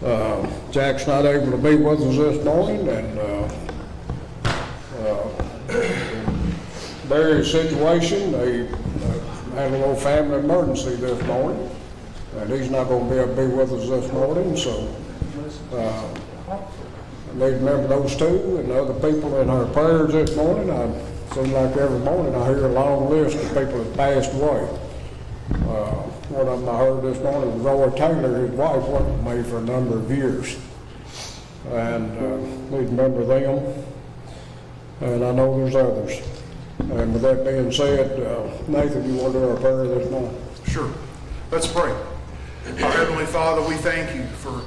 Jack's not able to be with us this morning, and Barry's situation, they had a little family emergency this morning, and he's not going to be able to be with us this morning, so I need to remember those two and the other people in our prayers this morning. It seems like every morning I hear a long list of people that passed away. One of them I heard this morning was Roy Taylor. His wife worked with me for a number of years, and need to remember them, and I know there's others. And with that being said, Nathan, you want to do our prayer this morning? Sure. Let's pray. Our Heavenly Father, we thank you for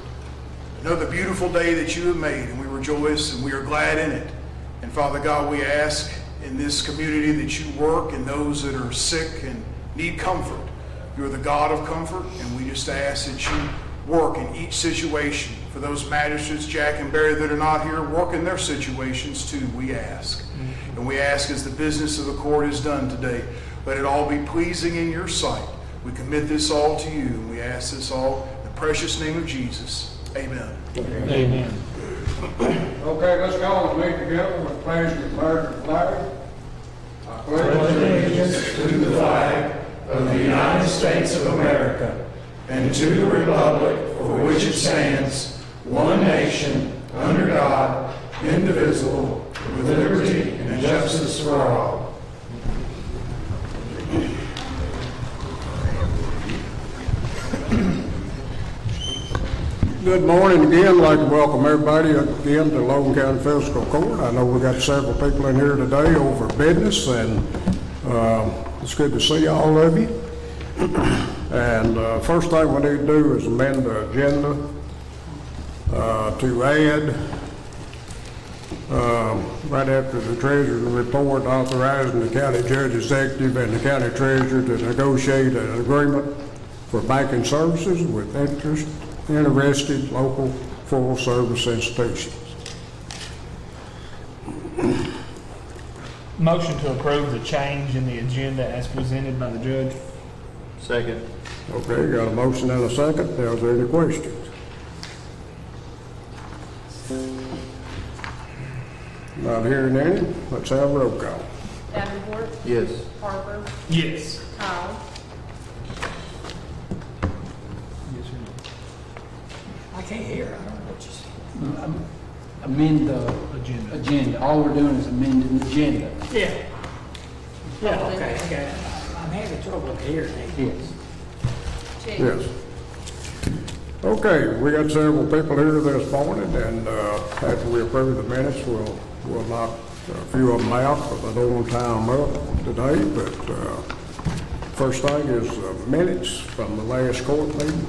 another beautiful day that you have made, and we rejoice and we are glad in it. And Father God, we ask in this community that you work in those that are sick and need comfort. You're the God of comfort, and we just ask that you work in each situation. For those magistrates, Jack and Barry, that are not here, work in their situations too, we ask. And we ask as the business of the court is done today, let it all be pleasing in your sight. We commit this all to you, and we ask this all in the precious name of Jesus. Amen. Amen. Okay, let's go and meet together with the pledge of the American flag. I Pledge allegiance to the flag of the United States of America and to the republic for which it stands, one nation, under God, indivisible, with liberty and justice for all. Good morning again. I'd like to welcome everybody again to Logan County Fiscal Court. I know we got several people in here today over business, and it's good to see all of you. And first thing we need to do is amend the agenda to add right after the treasurer's report authorizing the county judge executive and the county treasurer to negotiate an agreement for banking services with interested local full-service institutions. Motion to approve the change in the agenda as presented by the judge. Second. Okay, got a motion and a second. Is there any questions? Not hearing any. Let's have a roll call. Davenport, Yes. Harper, Yes. Kyle, I can't hear. I don't know what you said. Amend the agenda. All we're doing is amending the agenda. Yeah. Yeah, okay. I'm having trouble hearing it. Yes. Chick. Yes. Okay, we got several people here this morning, and after we approve the minutes, we'll knock a few of them out, but I don't want to tie them up today. But first thing is minutes from the last court meeting.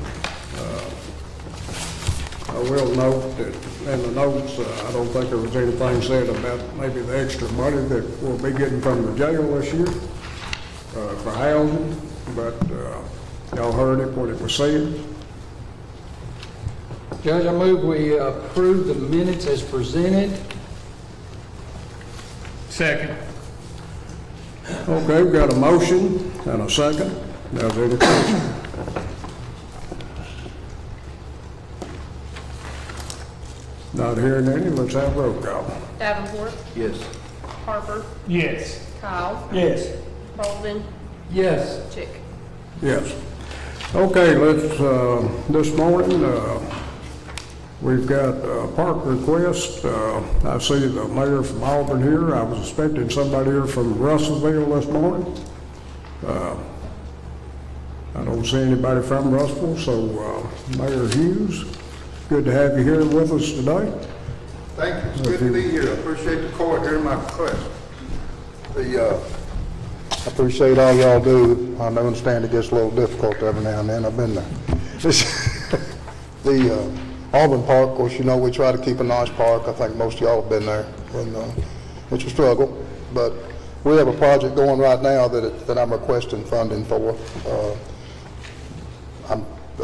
I will note that in the notes, I don't think there was anything said about maybe the extra money that we'll be getting from the jail this year for housing, but y'all heard it when it was said. Judge, I move we approve the minutes as presented. Second. Okay, we've got a motion and a second. Now, is there any question? Not hearing any, let's have roll call. Davenport, Yes. Harper, Yes. Kyle, Yes. Baldwin, Yes. Chick. Yes. Okay, let's, this morning, we've got a park request. I see the mayor from Auburn here. I was expecting somebody here from Russellville this morning. I don't see anybody from Russellville, so Mayor Hughes, good to have you here with us today. Thank you. It's good to be here. I appreciate the court hearing my request. I appreciate all y'all do. I understand it gets a little difficult every now and then. I've been there. The Auburn Park, of course, you know, we try to keep a nice park. I think most of y'all have been there, and it's a struggle. But we have a project going right now that I'm requesting funding for.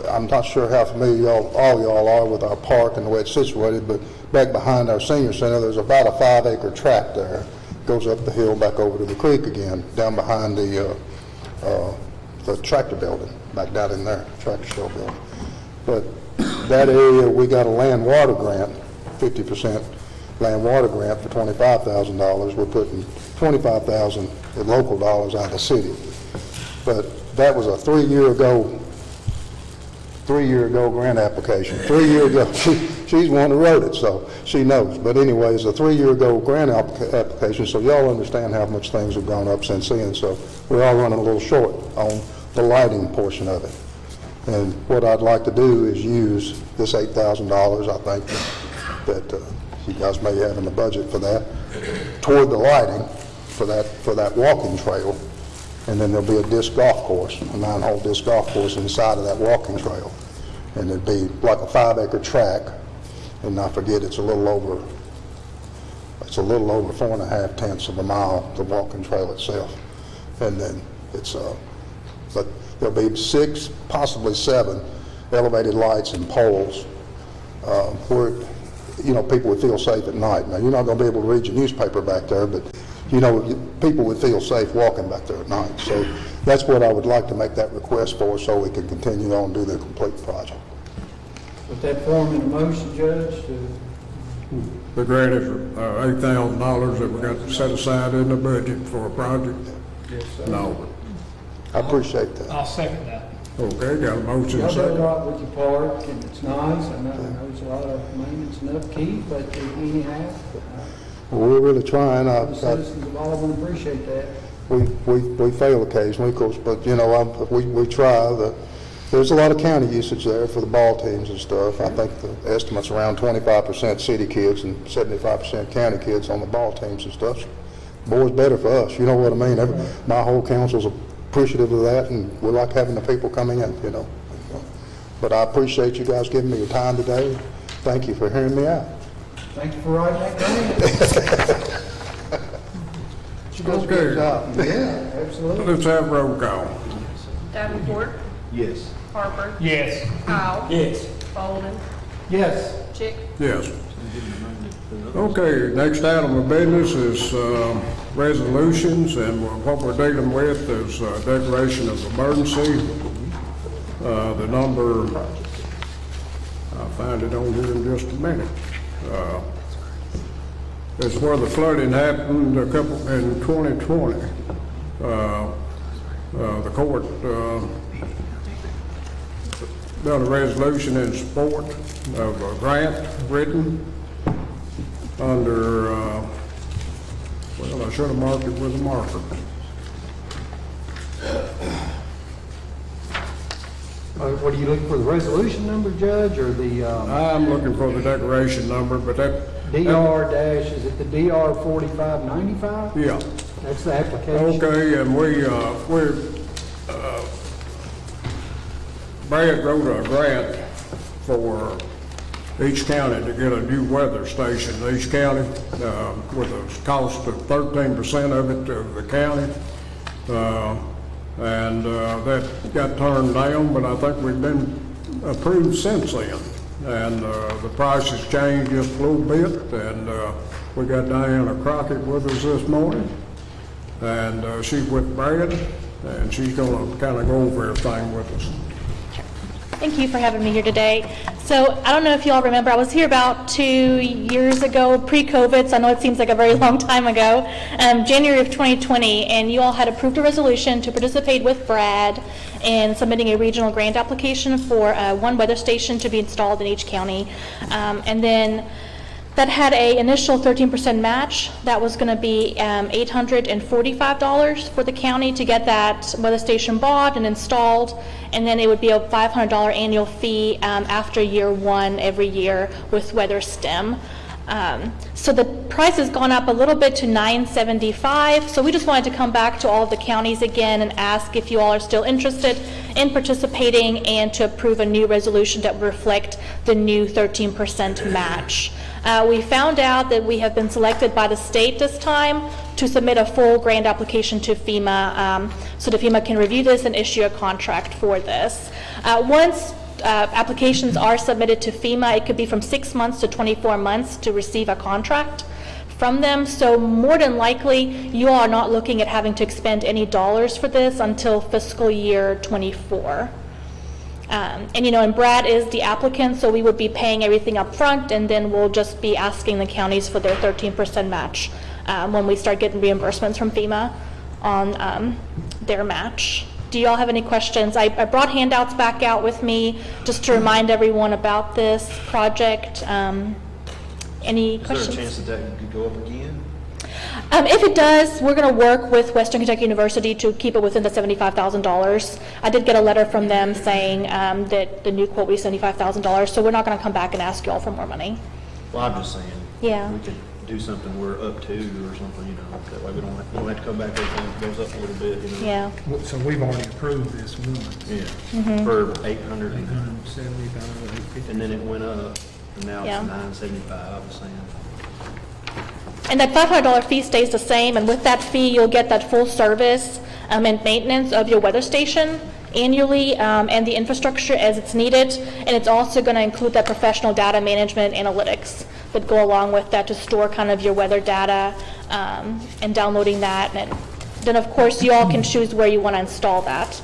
I'm not sure how familiar all y'all are with our park and the way it's situated, but back behind our senior center, there's about a 5-acre tract there. Goes up the hill back over to the creek again, down behind the tractor building, back down in there, tractor show building. But that area, we got a land water grant, 50% land water grant for $25,000. We're putting $25,000 in local dollars out of the city. But that was a 3 year ago grant application. 3 years ago, she's the one who wrote it, so she knows. But anyways, a 3 year ago grant application, so y'all understand how much things have gone up since then. So we're all running a little short on the lighting portion of it. And what I'd like to do is use this $8,000, I think, that you guys may have in the budget for that, toward the lighting for that walking trail. And then there'll be a disc golf course, a 9-hole disc golf course inside of that walking trail. And it'd be like a 5-acre track, and I forget, it's a little over 4.5 tenths of a mile, the walking trail itself. And then but there'll be 6, possibly 7 elevated lights and poles where, people would feel safe at night. Now, you're not going to be able to read your newspaper back there, but people would feel safe walking back there at night. So that's what I would like to make that request for, so we can continue on and do the complete project. With that form in a motion, Judge, The grant is $8,000 that we got set aside in the budget for a project. yes, sir. No. I appreciate that. I'll second that. Okay, got a motion Y'all do a second. lot with your park, and it's nice. I know it's a lot of maintenance and upkeep, but anyhow, Well, we're really trying. the citizens of Olive will appreciate that. We fail occasionally, of course, but we try. There's a lot of county usage there for the ball teams and stuff. I think the estimate's around 25% city kids and 75% county kids on the ball teams and stuff. Boy, it's better for us. You know what I mean? My whole council's appreciative of that, and we like having the people coming in. But I appreciate you guys giving me your time today. Thank you for hearing me out. Thank you for writing that grant. You guys do a good job. Yeah, absolutely. Let's have roll call. Davenport, Yes. Harper, Yes. Powell, Yes. Bolden, Yes. Chick, Yes. Okay, next item of business is resolutions, and what we're dealing with is declaration of emergency. The number, I'll find it on here in just a minute. It's where the flooding happened in 2020. The court done a resolution in support of a grant written under, I should have marked it with a marker. What are you looking for, the resolution number, Judge, or the I'm looking for the declaration number, but DR dash, is it the DR 4595? yeah. That's the application. Okay, and Brad wrote a grant for each county to get a new weather station. Each county, with a cost of 13% of it to the county. And that got turned down, but I think we've been approved since then. And the price has changed just a little bit, and we got Diana Crockett with us this morning. And she's with Brad, and she's gonna kind of go over everything with us. Thank you for having me here today. So I don't know if you all remember, I was here about 2 years ago, pre-COVID, so I know it seems like a very long time ago, January of 2020, and you all had approved a resolution to participate with Brad in submitting a regional grant application for one weather station to be installed in each county. And then that had a initial 13% match. That was going to be $845 for the county to get that weather station bought and installed, and then it would be a $500 annual fee after year 1 every year with weather stem. So the price has gone up a little bit to $975. So we just wanted to come back to all of the counties again and ask if you all are still interested in participating and to approve a new resolution that would reflect the new 13% match. We found out that we have been selected by the state this time to submit a full grant application to FEMA, so that FEMA can review this and issue a contract for this. Once applications are submitted to FEMA, it could be from 6 months to 24 months to receive a contract from them. So more than likely, you all are not looking at having to expend any dollars for this until fiscal year 24. And Brad is the applicant, so we would be paying everything up front, and then we'll just be asking the counties for their 13% match when we start getting reimbursements from FEMA on their match. Do you all have any questions? I brought handouts back out with me just to remind everyone about this project. Any questions? Is there a chance that could go up again? If it does, we're going to work with Western Kentucky University to keep it within the $75,000. I did get a letter from them saying that the new quote will be $75,000, so we're not going to come back and ask you all for more money. Well, I'm just saying. Yeah. We could do something we're up to or something, that way we don't have to come back every time it goes up a little bit, Yeah. So we've already approved this once. Yeah, for 800 $875, $850. and then it went up, and now Yeah. it's 975, I was saying. And that $500 fee stays the same, and with that fee, you'll get that full service and maintenance of your weather station annually, and the infrastructure as it's needed. And it's also going to include that professional data management analytics that go along with that to store kind of your weather data and downloading that. And then, of course, you all can choose where you want to install that.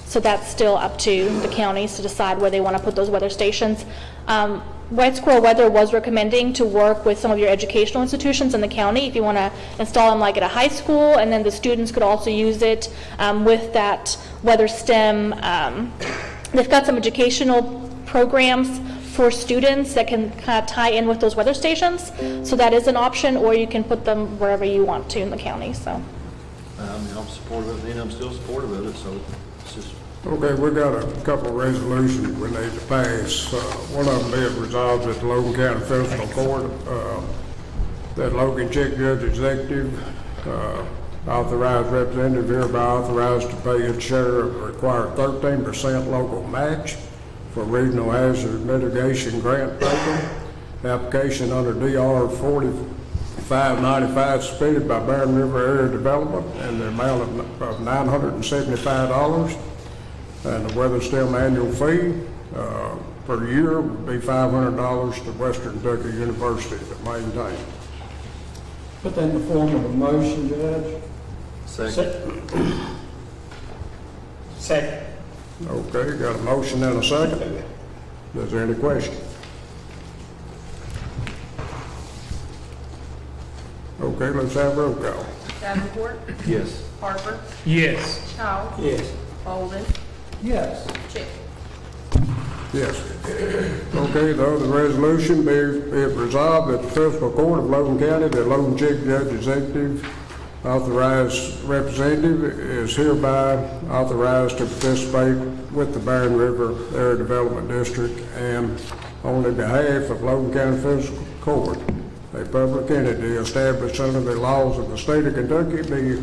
So that's still up to the counties to decide where they want to put those weather stations. White Squirrel Weather was recommending to work with some of your educational institutions in the county if you want to install them like at a high school, and then the students could also use it with that weather STEM. They've got some educational programs for students that can kind of tie in with those weather stations, so that is an option, or you can put them wherever you want to in the county. So. I'm supportive of it, and I'm still supportive of it, so it's just. Okay, we got a couple of resolutions we need to pass. One of them being resolved at the Logan County Fiscal Court, that Logan Chick Judge Executive, authorized representative hereby authorized to pay its share of the required 13% local match for Regional Hazard Mitigation Grant Program. Application under DR 4595 submitted by Barren River Area Development and the amount of $975. And the weather STEM annual fee per year would be $500 to Western Kentucky University to maintain. Put that in the form of a motion, Judge. Second. Second. Okay, got a motion and a second. Is there any question? Okay, let's have roll call. Davenport, Yes. Harper, Yes. Powell, Yes. Bolden, Yes. Chick. Yes. Okay, the other resolution be it resolved that the Fiscal Court of Logan County, the Logan Chick Judge Executive authorized representative is hereby authorized to participate with the Barren River Area Development District and on the behalf of Logan County Fiscal Court, a public entity established under the laws of the state of Kentucky, be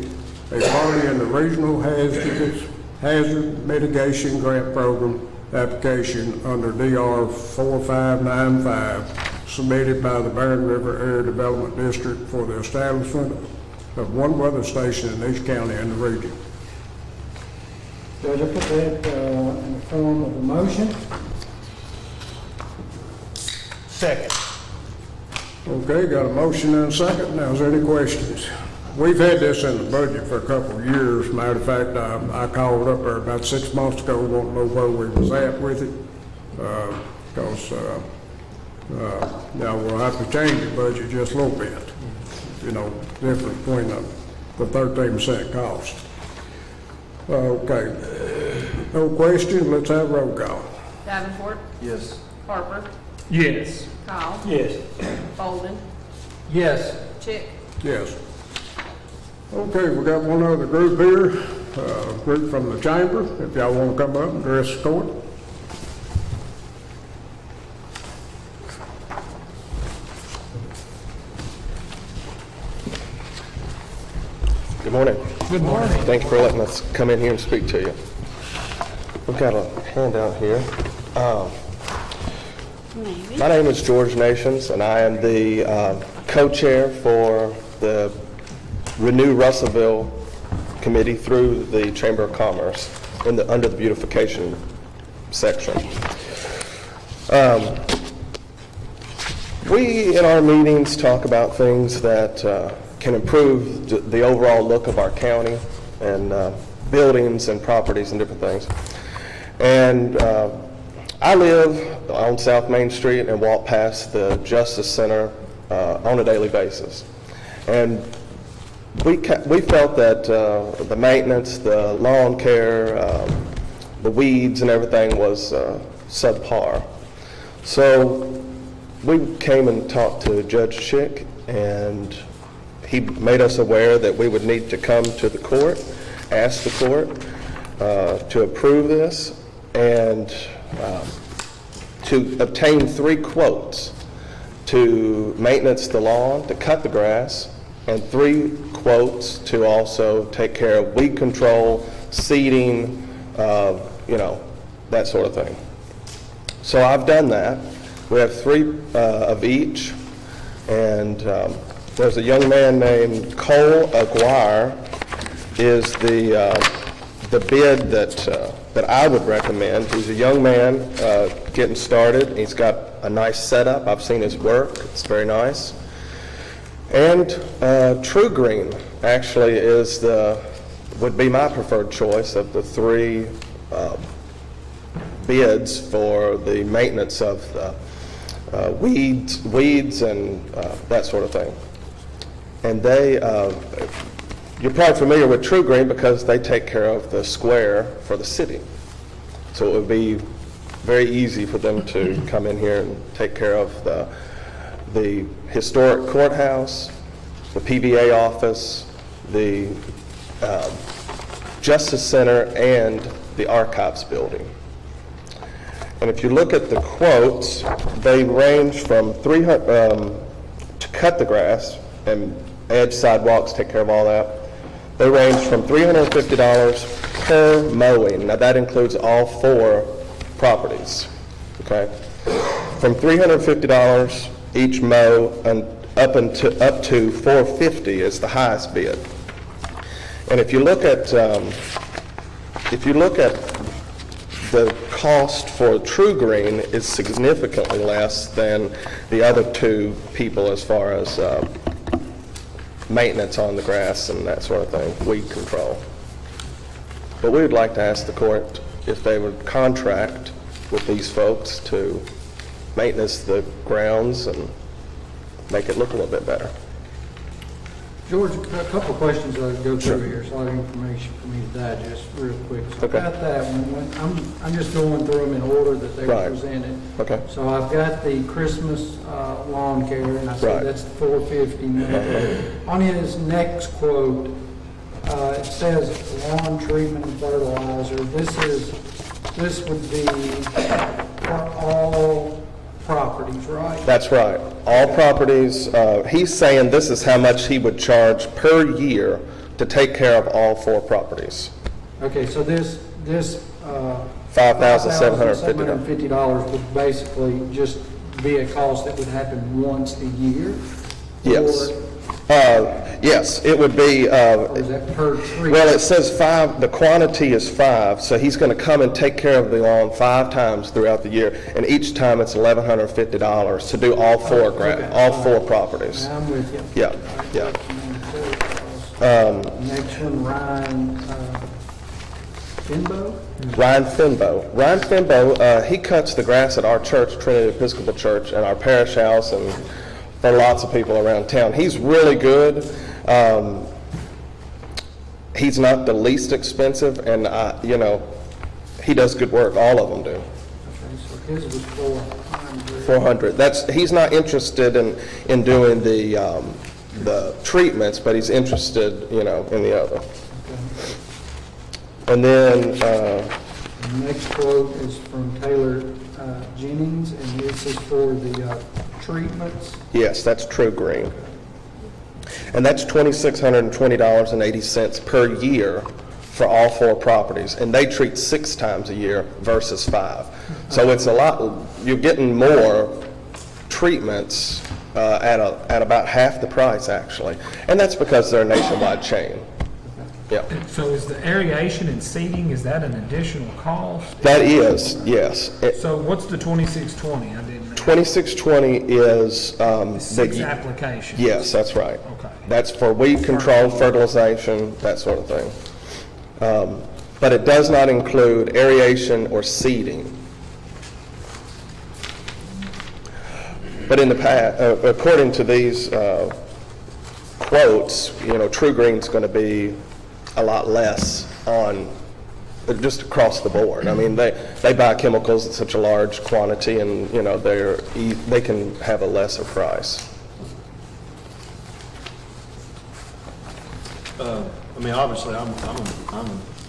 a party in the Regional Hazard Mitigation Grant Program application under DR 4595 submitted by the Barren River Area Development District for the establishment of one weather station in each county in the region. Judge, I put that in the form of a motion. Second. Okay, got a motion and a second. Now, is there any questions? We've had this in the budget for a couple of years. Matter of fact, I called up there about 6 months ago, wanting to know where we was at with it. Because now we'll have to change the budget just a little bit. Different between the 13% cost. Okay. No question, let's have roll call. Davenport, Yes. Harper, Yes. Powell, Yes. Bolden, Yes. Chick. Yes. Okay, we got one other group here, group from the chamber, if y'all want to come up and address the court. Good morning. Good morning. Thank you for letting us come in here and speak to you. We've got a handout here. My name is George Nations, and I am the co-chair for the Renew Russellville Committee through the Chamber of Commerce under the beautification section. We, in our meetings, talk about things that can improve the overall look of our county and buildings and properties and different things. And I live on South Main Street and walk past the Justice Center on a daily basis. And we felt that the maintenance, the lawn care, the weeds and everything was subpar. So we came and talked to Judge Schick, and he made us aware that we would need to come to the court, ask the court to approve this, and to obtain 3 quotes to maintenance the lawn, to cut the grass, and 3 quotes to also take care of weed control, seeding, that sort of thing. So I've done that. We have 3 of each, and there's a young man named Cole Aguirre is the bid that I would recommend. He's a young man getting started. He's got a nice setup. I've seen his work. It's very nice. And True Green actually would be my preferred choice of the 3 bids for the maintenance of weeds and that sort of thing. And you're probably familiar with True Green because they take care of the square for the city. So it would be very easy for them to come in here and take care of the historic courthouse, the PBA office, the Justice Center, and the Archives building. And if you look at the quotes, they range from to cut the grass and edge sidewalks, take care of all that. They range from $350 per mowing. Now that includes all 4 properties, okay? From $350 each mow and up to $450 is the highest bid. And if you look at the cost for True Green is significantly less than the other 2 people as far as maintenance on the grass and that sort of thing, weed control. But we would like to ask the court if they would contract with these folks to maintenance the grounds and make it look a little bit better. George, a couple of questions I'll go through here, so a lot of information for me to digest real quick. So Okay. I've got that one. I'm just going through them in order that they were Right. presented. Okay. So I've got the Christmas lawn care, and I Right. said that's $450. On his next quote, it says lawn treatment and fertilizer. This would be for all properties, right? That's right. All properties, he's saying this is how much he would charge per year to take care of all 4 properties. Okay, so this $5,750. $5,750 would basically just be a cost that would happen once a year? Yes. Yes, it would be, Or is that per tree? well, it says 5, the quantity is 5, so he's going to come and take care of the lawn 5 times throughout the year, and each time it's $1,150 to do all 4 Okay. all 4 properties. I'm with you. Yeah, yeah. Next one, Ryan Finbo? Ryan Finbo. Ryan Finbo, he cuts the grass at our church, Trinity Episcopal Church, and our parish house, and for lots of people around town. He's really good. He's not the least expensive, and he does good work. All of them do. Okay, so his was $400. $400. He's not interested in doing the treatments, but he's interested, in the other. And then The next quote is from Taylor Jennings, and this is for the treatments. yes, that's True Green. And that's $2,620.80 per year for all 4 properties. And they treat 6 times a year versus 5. So it's a lot, you're getting more treatments at about half the price, actually. And that's because they're a nationwide chain. Yeah. So is the aeration and seeding, is that an additional cost? That is, yes. So what's the 2620? I didn't know. 2620 is 6 applications? Yes, that's right. Okay. That's for weed control, fertilization, that sort of thing. But it does not include aeration or seeding. But in the past, according to these quotes, True Green's going to be a lot less on, just across the board. I mean, they buy chemicals in such a large quantity, and, they can have a lesser price. I mean, obviously, I'm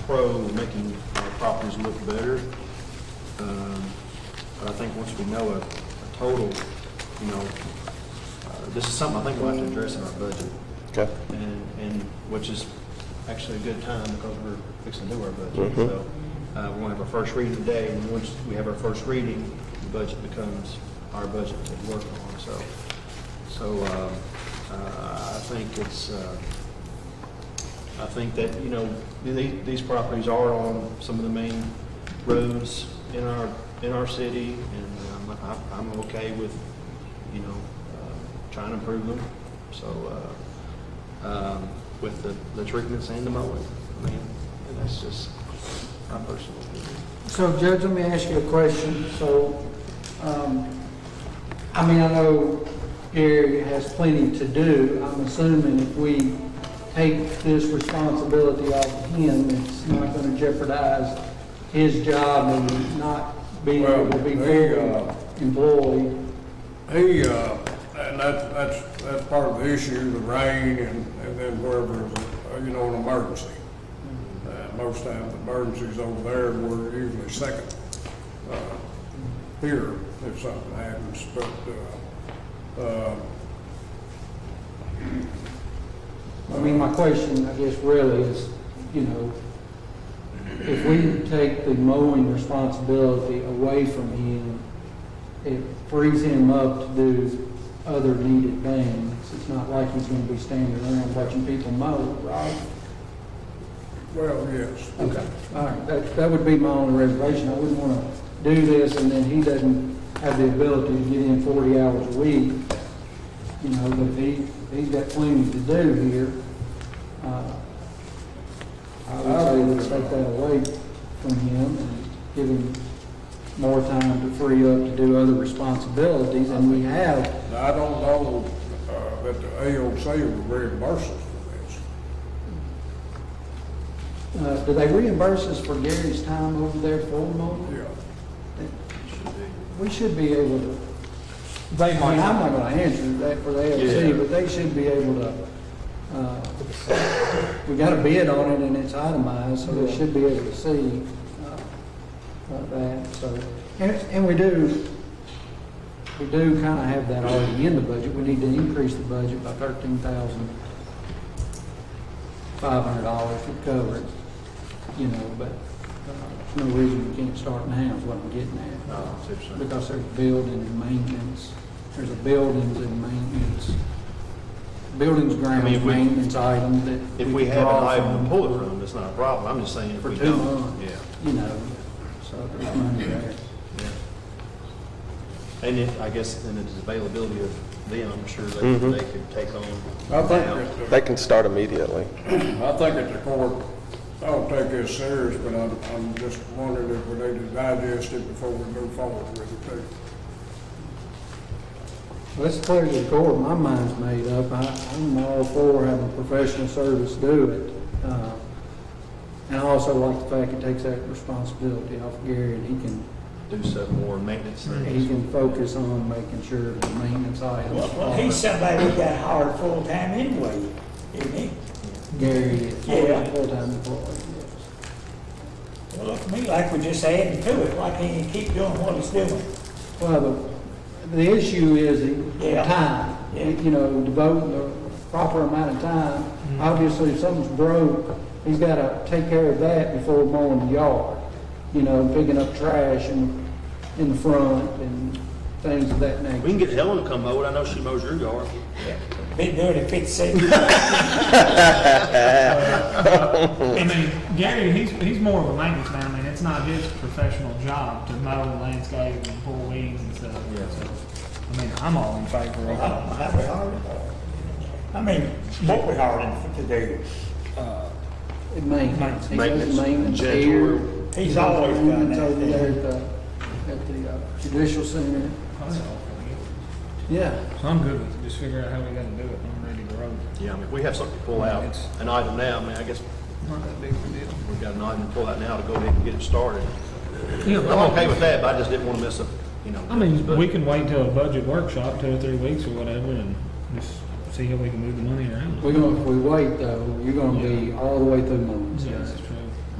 pro making our properties look better. But I think once we know a total, this is something I think we'll have to address in our budget. Okay. And which is actually a good time because we're fixing to do our budget. So we're going to have our first reading today, and once we have our first reading, the budget becomes our budget to work on. So I think it's. I think that, these properties are on some of the main roads in our city, and I'm okay with, trying to improve them. So, with the treatments and the mowing, and that's just my personal opinion. So Judge, let me ask you a question. So, I know Gary has plenty to do. I'm assuming if we take this responsibility off of him, it's not going to jeopardize his job and not being able to be fully employed. And that's part of the issue, the rain, and then wherever, an emergency. Most times the emergencies over there, we're usually second here if something happens, but my question, I guess, really is, if we take the mowing responsibility away from him, it frees him up to do other needed things. It's not like he's going to be standing around watching people mow, right? well, yes. Okay, all right, that would be my only reservation. I wouldn't want to do this and then he doesn't have the ability to get in 40 hours a week. But he's got plenty to do here. I would say let's take that away from him and give him more time to free up to do other responsibilities, and we have. Now, I don't know that the AOC will reimburse us for this. Do they reimburse us for Gary's time over there for mowing? Yeah. We should be able to. They might. I'm not going to answer that for the AOC, Yeah. but they should be able to. We got a bid on it and it's itemized, so they should be able to see that. So, and we do kind of have that already in the budget. We need to increase the budget by $13,500 to cover it. But there's no reason we can't start now is what I'm getting at. Because there's building and maintenance. There's a buildings and maintenance. Buildings, grounds, if we- maintenance items that. If we have draw an item from to pull it from, it's not a problem. I'm just saying if For we 2 don't. months. Yeah. So there's money there. Yeah. And I guess then it's availability of them, I'm sure they could take on. I think now. that They can start immediately. I think that the court don't take this serious, but I'm just wondering if we need to digest it before we move forward with it too. Well, it's a pleasure to court. My mind's made up. I'm all for having professional service do it. And I also like the fact it takes that responsibility off Gary, and he can Do some more maintenance things. focus on making sure the maintenance items. Well, he's somebody we got hired full-time anyway, isn't he? Gary is Yeah. full-time employee, yes. Well, look to me like we're just adding to it, why can't he keep doing what he's doing? Well, the issue is the Yeah. time, Yeah. devoting the proper amount of time. Obviously, if something's broke, he's got to take care of that before mowing the yard, picking up trash in the front and things of that nature. We can get Helen to come mow it. I know she mows your yard. Been doing it 57 years. Gary, he's more of a maintenance man. It's not his professional job to mow and landscape and pull weeds and stuff. Yeah. So, I'm all in favor I of don't know how we hired him. What we hired him to do. Maintenance. He does Maintenance, maintenance janitorial. here. He's always done Maintenance that. over there at the Judicial Center. Yeah. So I'm good with it, just figure out how we gotta do it, I'm ready to roll. Yeah, I mean, if we have something to pull out, an item now, I mean, I guess Not that big of a deal. we've got an item to pull out now to go ahead and get it started. Yeah, I'm okay with that, but I just didn't want to miss a, you know. I mean, we can wait till a budget workshop, 2 or 3 weeks or whatever, and just see how we can move the money around. If we wait though, you're gonna be all the way through months. Yeah, that's true.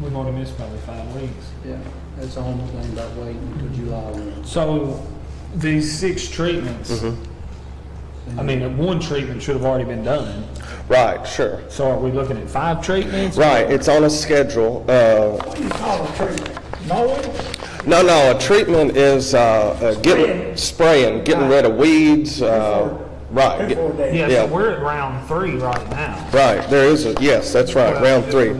We've already missed probably 5 weeks. Yeah, that's the only thing about waiting until July 1. So, these 6 treatments, I mean, 1 treatment should have already been done. Right, sure. So are we looking at 5 treatments? Right, it's on a schedule. What do you call a treatment? Mowing? No, a treatment is spraying, getting rid of weeds, right. Before they- Yeah, Yeah. so we're at round 3 right now. Right, there is yes, that's right, round 3.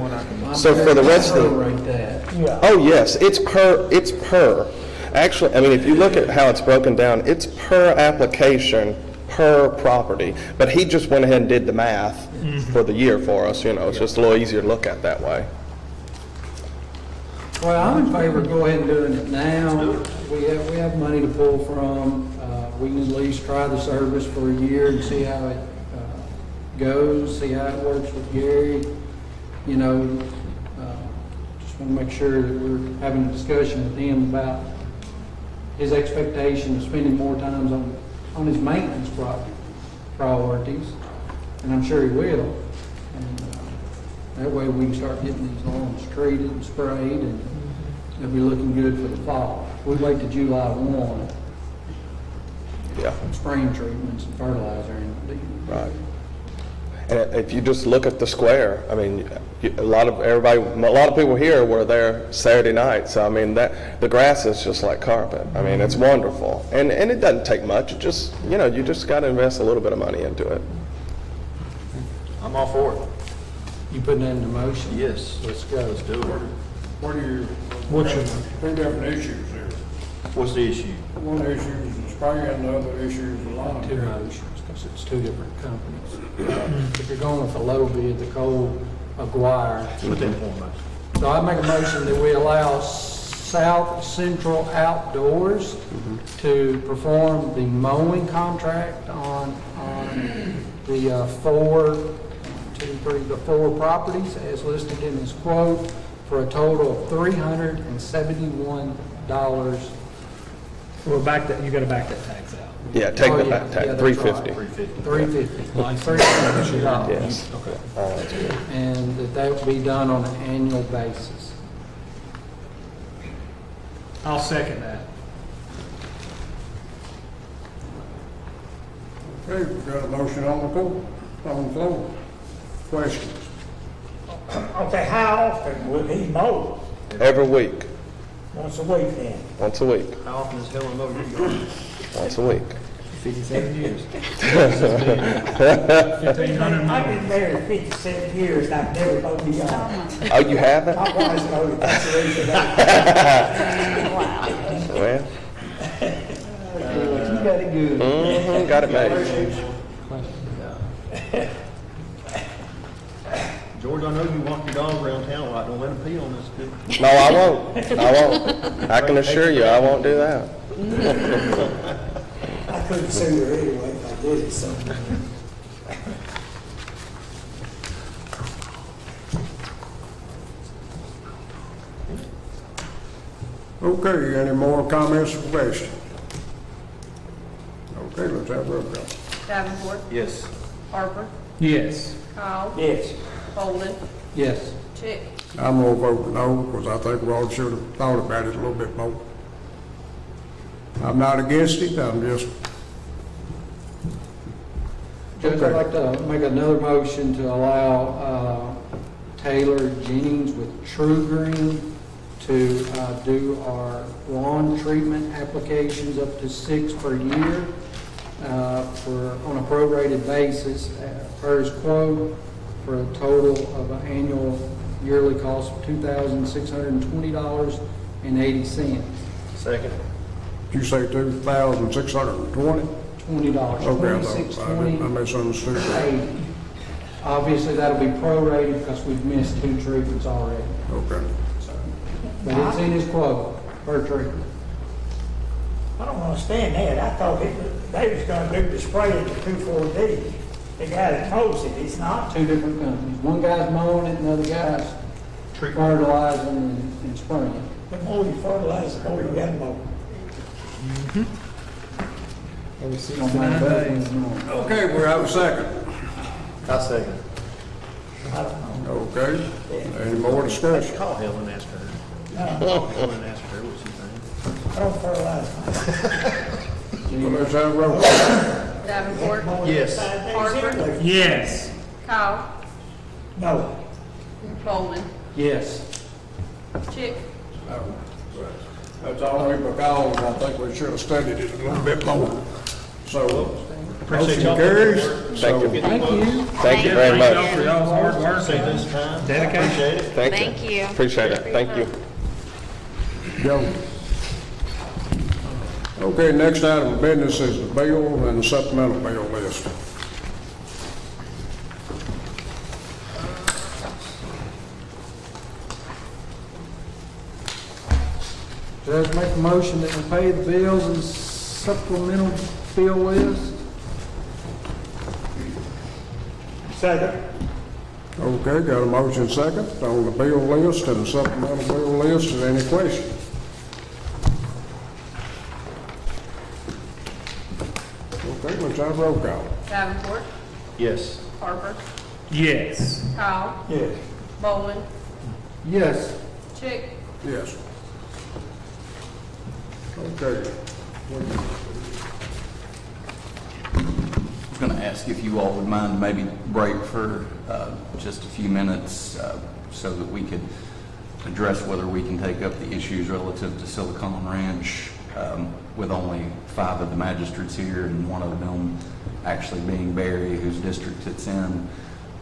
So for the rest of the, Prorate that. oh yes, it's per. Actually, I mean, if you look at how it's broken down, it's per application, per property. But he just went ahead and did the math for the year for us, you know, it's just a little easier to look at that way. Well, I'm in favor of go ahead and doing it now. We have money to pull from. We can at least try the service for a year and see how it goes, see how it works with Gary. You know, just want to make sure that we're having a discussion with him about his expectation of spending more time on his maintenance priorities, and I'm sure he will. And that way we can start getting these lawns treated and sprayed, and they'll be looking good for the fall. We wait till July 1, Yeah, spraying treatments and fertilizer and right. And if you just look at the square, I mean, a lot of people here were there Saturday night. So I mean, the grass is just like carpet. I mean, it's wonderful, and it doesn't take much. It just, you know, you just got to invest a little bit of money into it. I'm all for it. You putting that into motion? Yes. Let's go. Let's do it. What are your, What's your- two different issues there? What's the issue? One issue is the spraying, the other issue is the lawn. Two motions, because it's two different companies. If you're going with a low bid, the Cole Aguirre. Put that in form, motion. So I make a motion that we allow South Central Outdoors to perform the mowing contract on the the four properties as listed in this quote for a total of $371. Well, you gotta back that tax out. Yeah, take Oh, the yeah, back yeah, tax, that's $350. $350. Yes. That's good. And that would be done on an annual basis. I'll second that. Okay, we've got a motion on the floor. Questions? Okay, how often will he mow? Every week, Once a week then? once a week, How often is Helen over your yard? once a week. 57 years. 1,500 I've miles. been married 57 years and I've never mowed the yard. Oh, you haven't? My wife's mowed it, that's the reason. Well, You got it good. got it made. George, I know you walk your dog around town a lot. Don't let him pee on this, dude. No, I won't. I can assure you, I won't do that. I couldn't sue her anyway if I did it, so. Okay, any more comments or questions? Okay, let's have a roll call. Davenport, Yes. Harper, Yes. Kyle, Yes. Bolden, Yes. Chick. I'm gonna vote no, because I think we all should have thought about it a little bit more. I'm not against it, I'm just, Judge, I'd like to make another motion to allow Taylor Jennings with True Green to do our lawn treatment applications up to 6 per year on a prorated basis per his quote for a total of an annual yearly cost of $2,620.80. Second. did you say 2,620? $20, Okay, I $26.20. misunderstood. 80. Obviously, that'll be prorated because we've missed 2 treatments already. Okay. But it's in his quote, per treatment. I don't understand that. I thought they was gonna do the spraying to 2,4-D. The guy that mows it, he's not. Two different companies. One guy's mowing it, and the other guy's fertilizing and spraying. The more you fertilize, the more you gotta mow. Every 69 days. Okay, we have a second. I second. I don't know. Okay, any more discussion? Call Helen and ask her. Call Helen and ask her what she thinks. I don't fertilize mine. Well, let's have a roll call. Davenport, Yes. Harper, Yes. Kyle, No. Bowman, Yes. Chick, That's only because I think we should have studied it a little bit more. So, Appreciate motion y'all. carries. Thank you. Thank you. Thank you very Thank y'all for much. y'all's hard work Say and this time. dedication. Appreciate it. Thank you. Appreciate it. Thank you. Go. Okay, next item of business is the bill and the supplemental bill list. Judge, make a motion that we pay the bills and supplemental bill list. Second. Okay, got a motion second on the bill list and the supplemental bill list. Is there any question? Okay, let's have a roll call. Davenport, Yes. Harper, Yes. Kyle, Yes. Bowman, Yes. Chick, Yes. Okay. I was going to ask if you all would mind maybe break for just a few minutes so that we could address whether we can take up the issues relative to Silicon Ranch with only 5 of the magistrates here and one of them actually being Barry, whose district it's in.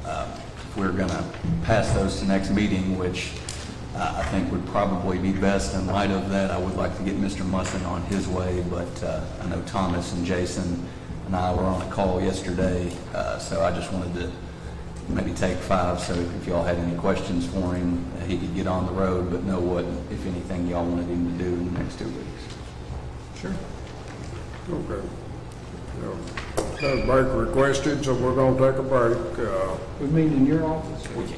If we're going to pass those to next meeting, which I think would probably be best in light of that, I would like to get Mr. Musson on his way, but I know Thomas and Jason and I were on a call yesterday, so I just wanted to maybe take 5, so if y'all had any questions for him, he could get on the road, but know what, if anything, y'all wanted him to do in the next 2 weeks. Sure. Okay. There's a break requested, so we're going to take a break. We meet in your office? We can.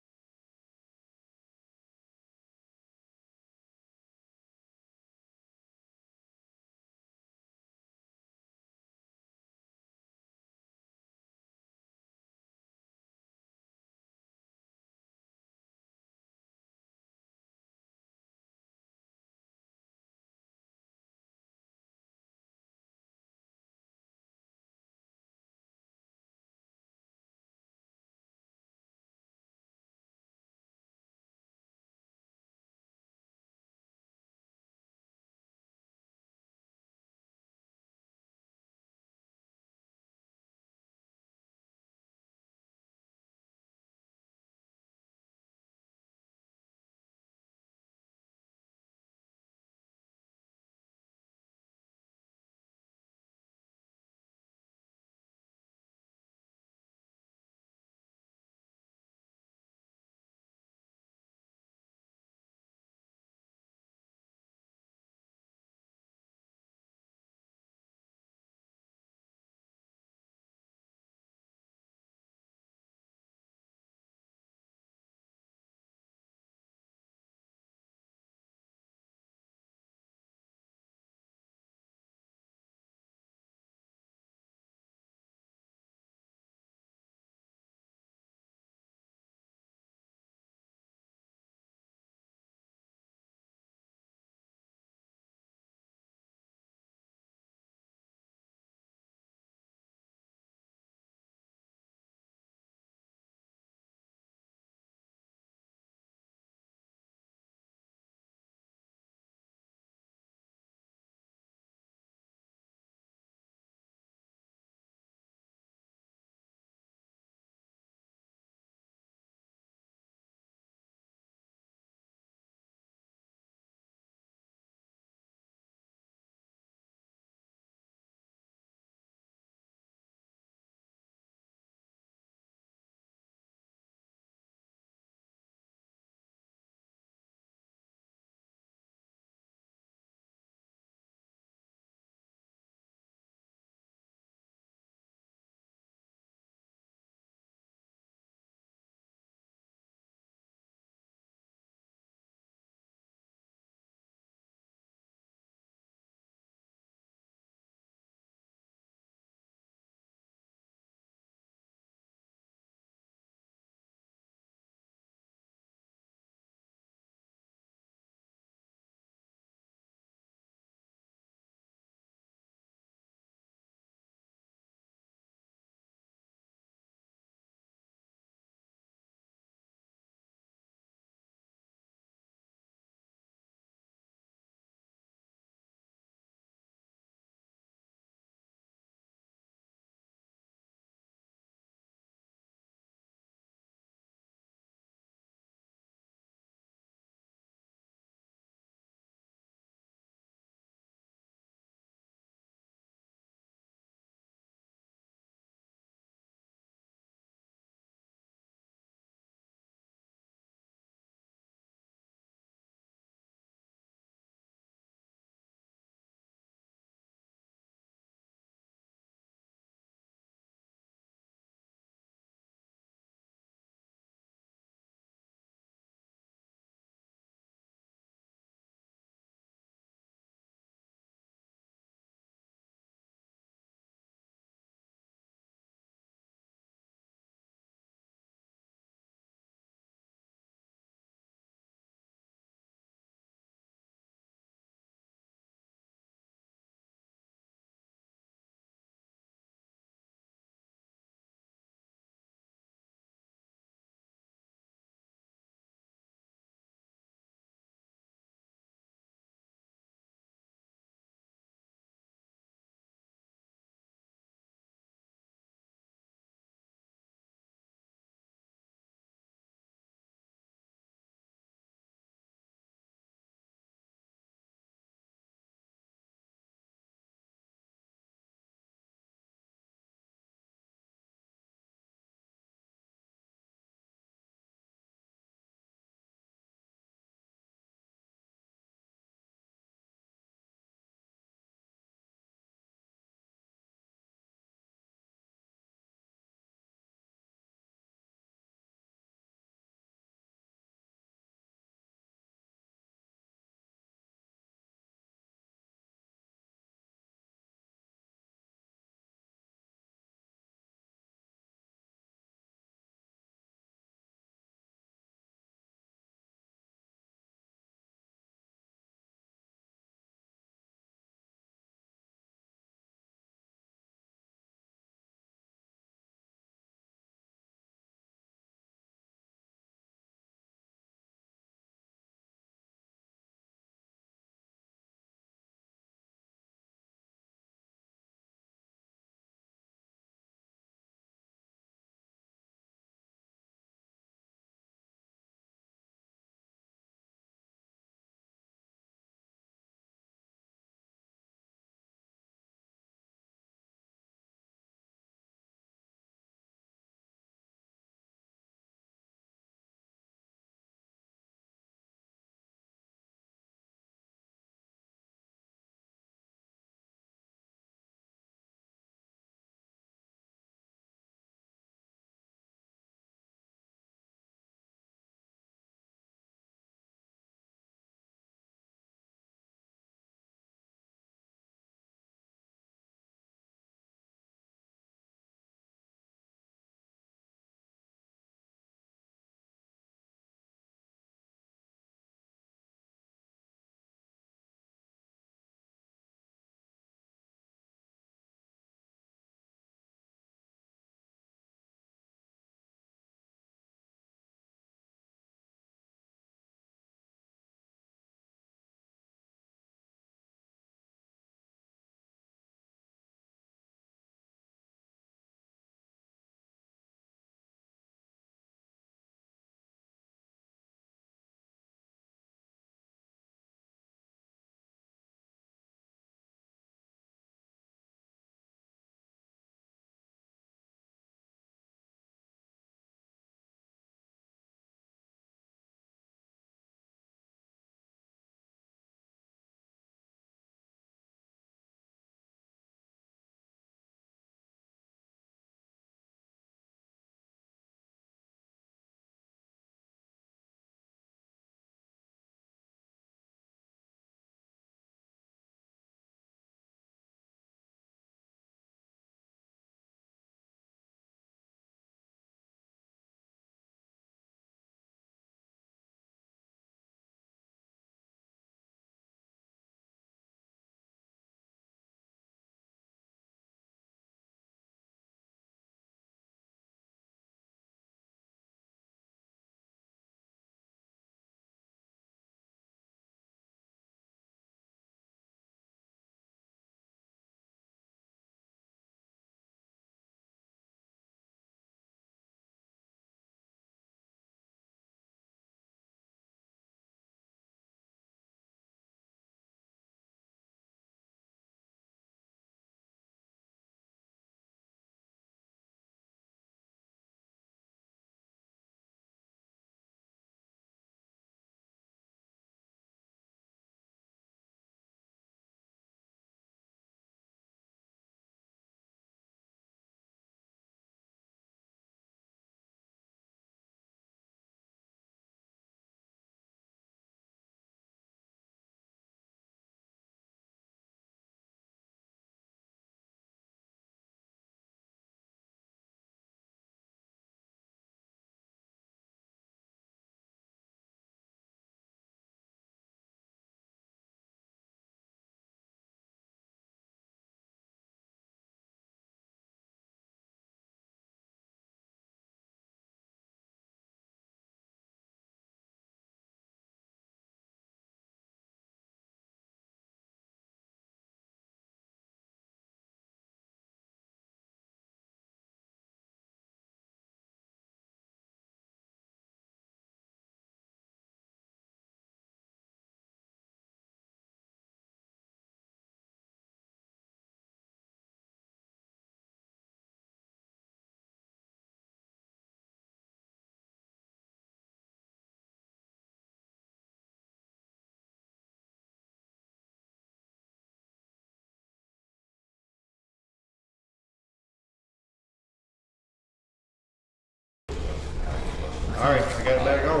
All right, I got it back on.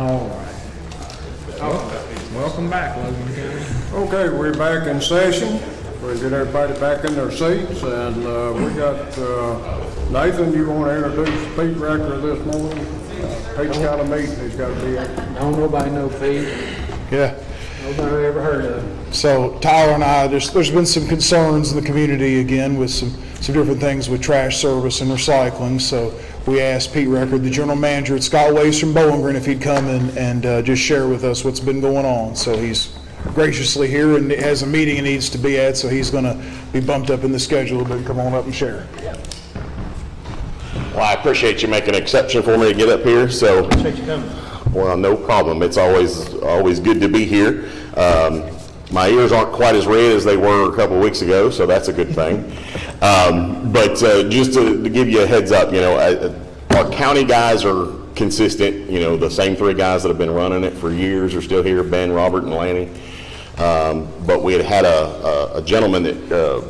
All right. Welcome back, Logan County. Okay, we're back in session. We'll get everybody back in their seats, and we got, Nathan, you want to introduce Pete Rector this morning? Pete's got a meeting, he's got to be at. Don't nobody know Pete, Yeah. nobody ever heard of him. So Tyler and I, there's been some concerns in the community again with some different things with trash service and recycling. So we asked Pete Record, the general manager at Scott Waste from Bowling Green, if he'd come in and just share with us what's been going on. So he's graciously here and has a meeting he needs to be at, so he's going to be bumped up in the schedule, but come on up and share. Well, I appreciate you making an exception for me to get up here, so. Appreciate you coming. Well, no problem. It's always good to be here. My ears aren't quite as red as they were a couple of weeks ago, so that's a good thing. But just to give you a heads up, our county guys are consistent. The same three guys that have been running it for years are still here: Ben, Robert, and Lanny. But we had a gentleman that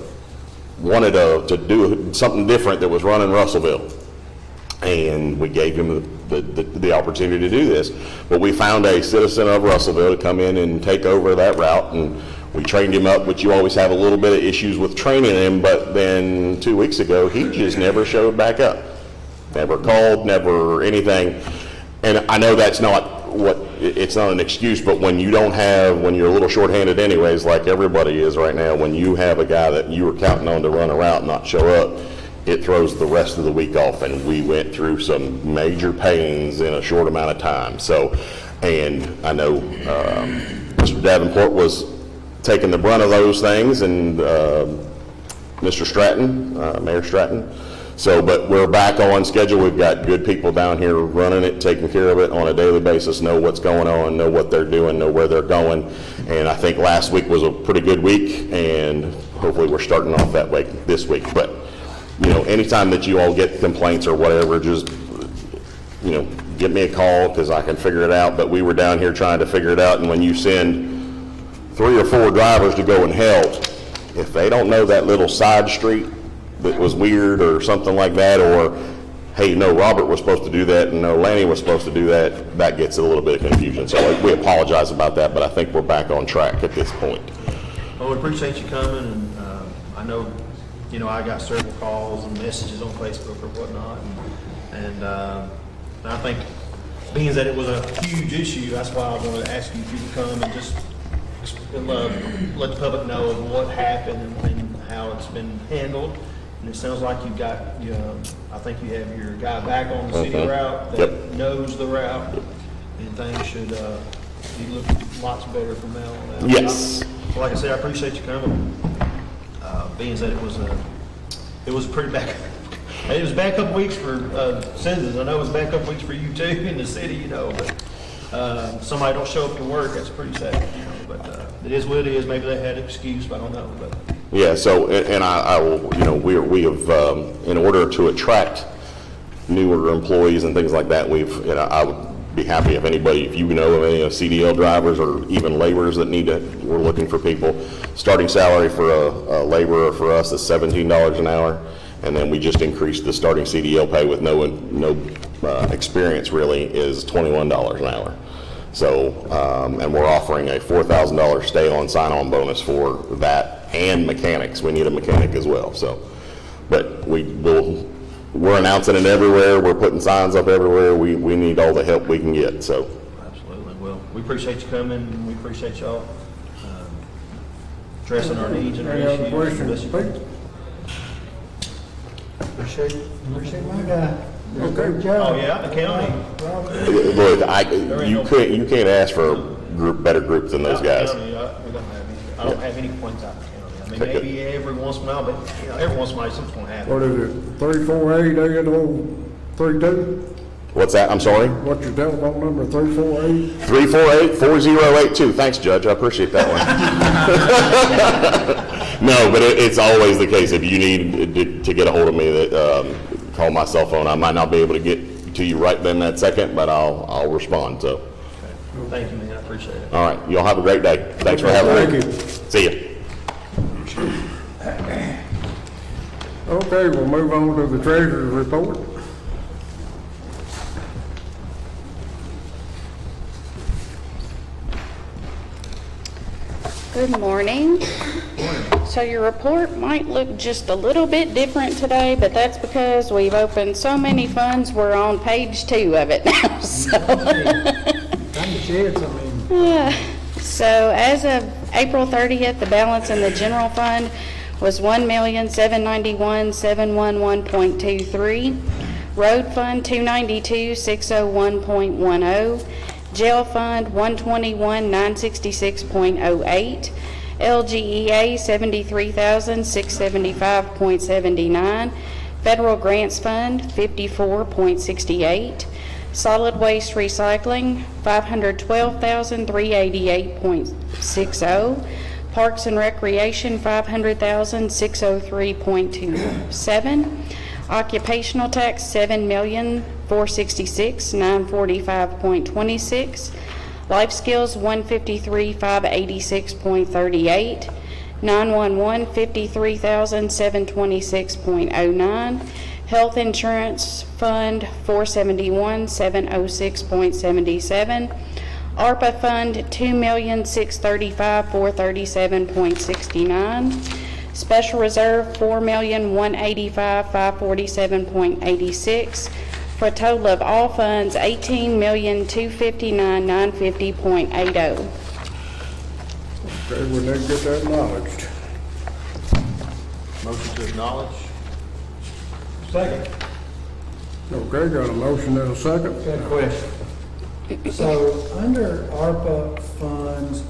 wanted to do something different that was running Russellville, and we gave him the opportunity to do this. But we found a citizen of Russellville to come in and take over that route, and we trained him up, which you always have a little bit of issues with training him. But then 2 weeks ago, he just never showed back up. Never called, never anything. And I know that's not it's not an excuse, but when you're a little shorthanded anyways, like everybody is right now, when you have a guy that you were counting on to run a route and not show up, it throws the rest of the week off, and we went through some major pains in a short amount of time. So, and I know Mr. Davenport was taking the brunt of those things, and Mr. Stratton, Mayor Stratton. So, but we're back on schedule. We've got good people down here running it, taking care of it on a daily basis, know what's going on, know what they're doing, know where they're going. And I think last week was a pretty good week, and hopefully we're starting off that way this week. But, anytime that you all get complaints or whatever, just, give me a call, because I can figure it out. But we were down here trying to figure it out, and when you send 3 or 4 drivers to go and help, if they don't know that little side street that was weird or something like that, or, hey, no, Robert was supposed to do that, and no, Lanny was supposed to do that, that gets a little bit of confusion. So we apologize about that, but I think we're back on track at this point. Well, we appreciate you coming, and I know, I got several calls and messages on Facebook or whatnot, and I think, being that it was a huge issue, that's why I wanted to ask you if you could come and just let the public know of what happened and how it's been handled. And it sounds like you've got, I think you have your guy back on the city route that knows the route, and things should look lots better from now on out. Yes. Like I said, I appreciate you coming. Being that it was pretty bad. It was a bad couple weeks for citizens. I know it was a bad couple weeks for you too in the city, but somebody don't show up to work, that's pretty sad. But it is what it is. Maybe they had an excuse, but I don't know. But Yeah, so, and I will, we have, in order to attract newer employees and things like that, I would be happy if you know of any CDL drivers or even laborers that we're looking for people. Starting salary for a laborer for us is $17 an hour, and then we just increased the starting CDL pay with no experience really is $21 an hour. So, and we're offering a $4,000 stay-on sign-on bonus for that and mechanics. We need a mechanic as well. So, but we're announcing it everywhere. We're putting signs up everywhere. We need all the help we can get. So, absolutely. Well, we appreciate you coming, and we appreciate y'all addressing our needs and our Any issues. other questions, Pete? Appreciate my guy. Okay. Good job. Oh yeah, the county. look, you can't ask for a better group than those guys. I don't have any points out of the county. I mean, maybe every once in a while, but every once in a while something's going to happen. What is it, 348-832? What's that? I'm sorry? What's your telephone number, 348? 348-4082. Thanks, Judge. I appreciate that one. No, but it's always the case. If you need to get a hold of me, that call my cell phone. I might not be able to get to you right then that second, but I'll respond. So. Okay. Thank you, man. I appreciate it. All right. Y'all have a great day. Thanks for having me. Thank you. See you. Okay, we'll move on to the treasurer's report. Good morning. So your report might look just a little bit different today, but that's because we've opened so many funds, we're on page 2 of it now, so. Kind of sheds, I mean. So as of April 30th, the balance in the general fund was $1,791,711.23. Road fund, $292,601.10. Jail fund, $121,966.08. LGEA, $73,675.79. Federal grants fund, $54.68. Solid waste recycling, $512,388.60. Parks and recreation, $500,603.27. Occupational tax, $7,466,945.26. Life skills, $153,586.38. 911, $53,726.09. Health insurance fund, $471,706.77. ARPA fund, $2,635,437.69. Special reserve, $4,185,547.86. For a total of all funds, $18,259,950.80. Okay, we need to get that acknowledged. Motion to acknowledge. Second. Okay, got a motion and a second. Got a question. So, under ARPA funds,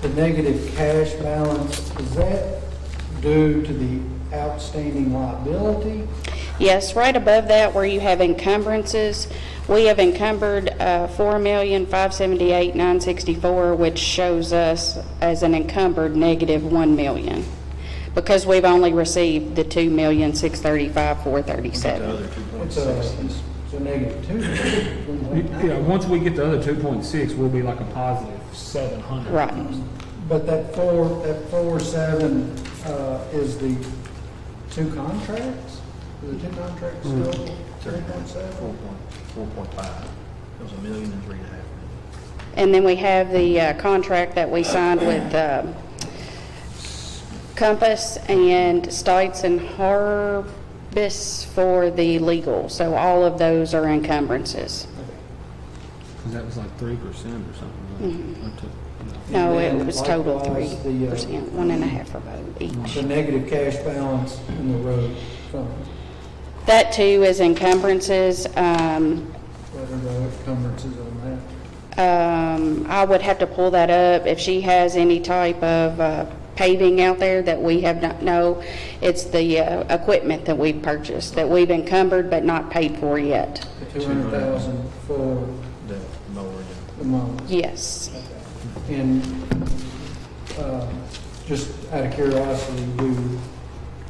the negative cash balance, is that due to the outstanding liability? Yes, right above that where you have encumbrances, we have encumbered $4,578,964, which shows us as an encumbered negative $1 million, because we've only received the $2,635,437. It's a negative 2. Yeah, once we get the other 2.6, we'll be like a positive 700. Right. But that 4.7 is the 2 contracts? Are the 2 contracts still 3.7? 4.5. It was $1 million and $3.5 million. And then we have the contract that we signed with Compass and Stites and Harbis for the legal. So all of those are encumbrances. Because that was like 3% or something. No, And it then was total likewise, 3%, 1.5 for both each. The negative cash balance in the road fund, That too is encumbrances. what are the encumbrances on that? I would have to pull that up. If she has any type of paving out there that we have not, no, it's the equipment that we've purchased, that we've encumbered but not paid for yet. The 200,000 for The mower. the month. Yes. And just out of curiosity,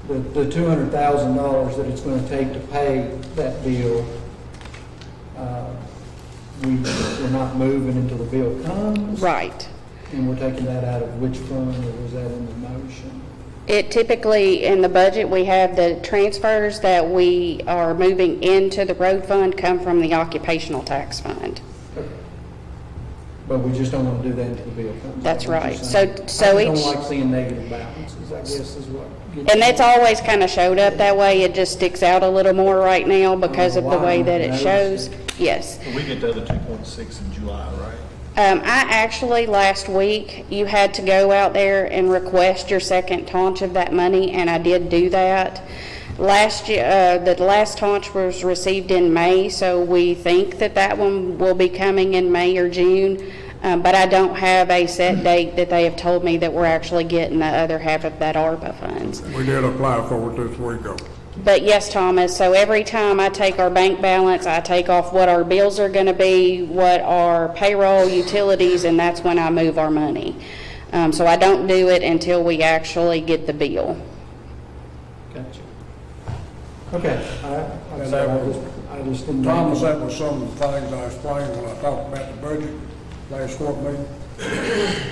the $200,000 that it's going to take to pay that bill, we're not moving until the bill comes? Right. And we're taking that out of which fund, or was that in the motion? It typically, in the budget, we have the transfers that we are moving into the road fund come from the occupational tax fund. Okay. But we just don't want to do that until the bill comes? That's what you're right. saying. So I each- don't like seeing negative balances, I guess is what gets And me. it's always kind of showed up that way. It just sticks out a little more right now because of the way that it shows. Yes. We get the other 2.6 in July, right? I actually, last week, you had to go out there and request your second tranche of that money, and I did do that. Last year, the last tranche was received in May, so we think that that one will be coming in May or June. But I don't have a set date that they have told me that we're actually getting the other half of that ARPA funds. We did apply for it this week ago. But yes, Thomas, so every time I take our bank balance, I take off what our bills are going to be, what our payroll, utilities, and that's when I move our money. So I don't do it until we actually get the bill. Gotcha. Okay, I just didn't. Thomas, that was some of the things I explained when I talked about the budget last court meeting.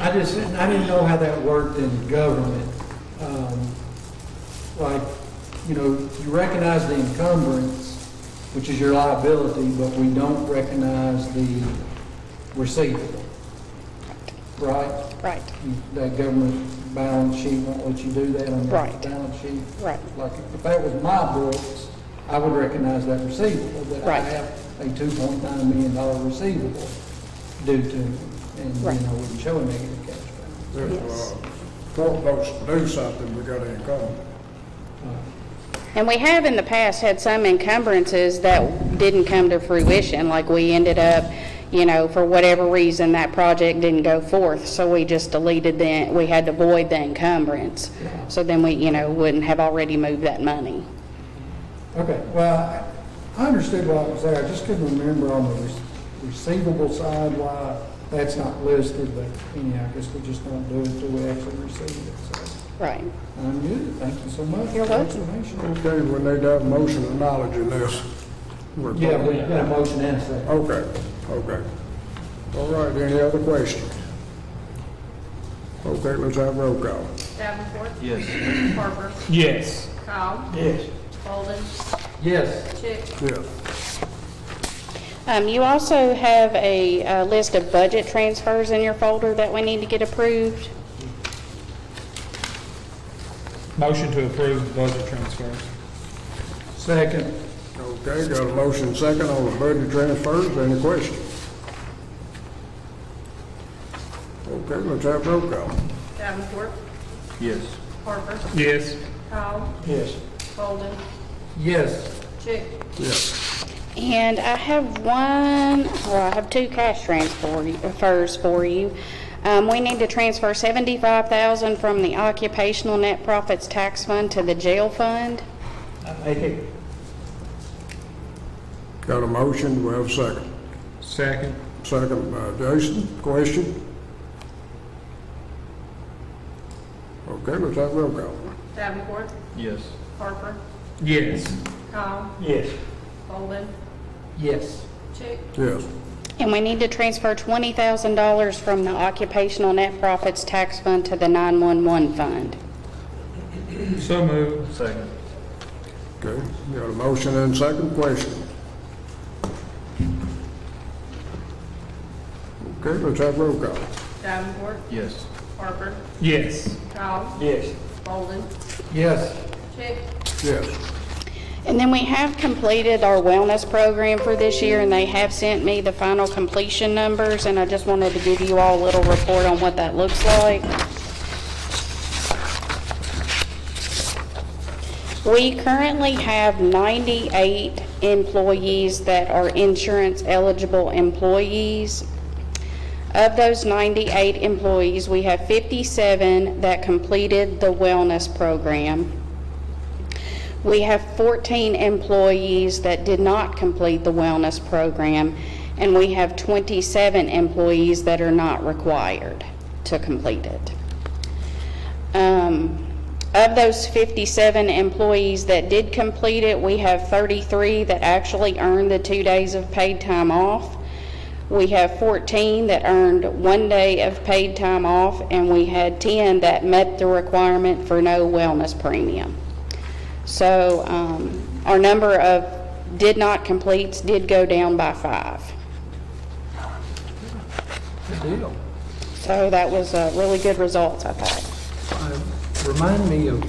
I didn't know how that worked in government. Like, you know, you recognize the encumbrance, which is your liability, but we don't recognize the receivable, right? Right, That government balance sheet won't let you do that on your Right. balance sheet. right, Like, if that was my books, I would recognize that receivable, that I Right. have a $2.9 million receivable due to, and, Right. wouldn't show a negative cash balance. If, court votes to do something, we gotta encumber. And we have in the past had some encumbrances that didn't come to fruition, like we ended up, for whatever reason, that project didn't go forth, so we just deleted we had to void the encumbrance. So then we, wouldn't have already moved that money. Okay, well, I understood why it was there, I just couldn't remember on the receivable side why that's not listed, but anyhow, I guess we just don't do it until we actually receive it, so. Right. I'm good, thank you so much. You're welcome. Explanation. Okay, we need to have a motion of knowledge in this. Yeah, we got a motion and a second. Okay, okay. All right, any other questions? Okay, let's have roll call. Davenport, Yes. Parker, Yes. Kyle, Yes. Bolden, Yes. Chick, Yes. You also have a list of budget transfers in your folder that we need to get approved. Motion to approve the budget transfers. Second. Okay, got a motion second on the budget transfers. Any questions? Okay, let's have roll call. Davenport, Yes. Parker, Yes. Kyle, Yes. Bolden, Yes. Chick, Yes. And I have I have two cash transfers for you. We need to transfer $75,000 from the occupational net profits tax fund to the jail fund. Got a motion, do we have a second? Second. Second by Jason. Question? Okay, let's have roll call. Davenport, Yes. Parker, Yes. Kyle, Yes. Bolden, Yes. Chick, Yes. And we need to transfer $20,000 from the occupational net profits tax fund to the 911 fund. So moved. Second. Okay, got a motion and second. Question? Okay, let's have roll call. Davenport, Yes. Parker, Yes. Kyle, Yes. Bolden, Yes. Chick, Yes. And then we have completed our wellness program for this year, and they have sent me the final completion numbers, and I just wanted to give you all a little report on what that looks like. We currently have 98 employees that are insurance eligible employees. Of those 98 employees, we have 57 that completed the wellness program. We have 14 employees that did not complete the wellness program, and we have 27 employees that are not required to complete it. Of those 57 employees that did complete it, we have 33 that actually earned the 2 days of paid time off. We have 14 that earned 1 day of paid time off, and we had 10 that met the requirement for no wellness premium. So our number of did not completes did go down by 5. Good deal. So that was really good results, I thought. Remind me of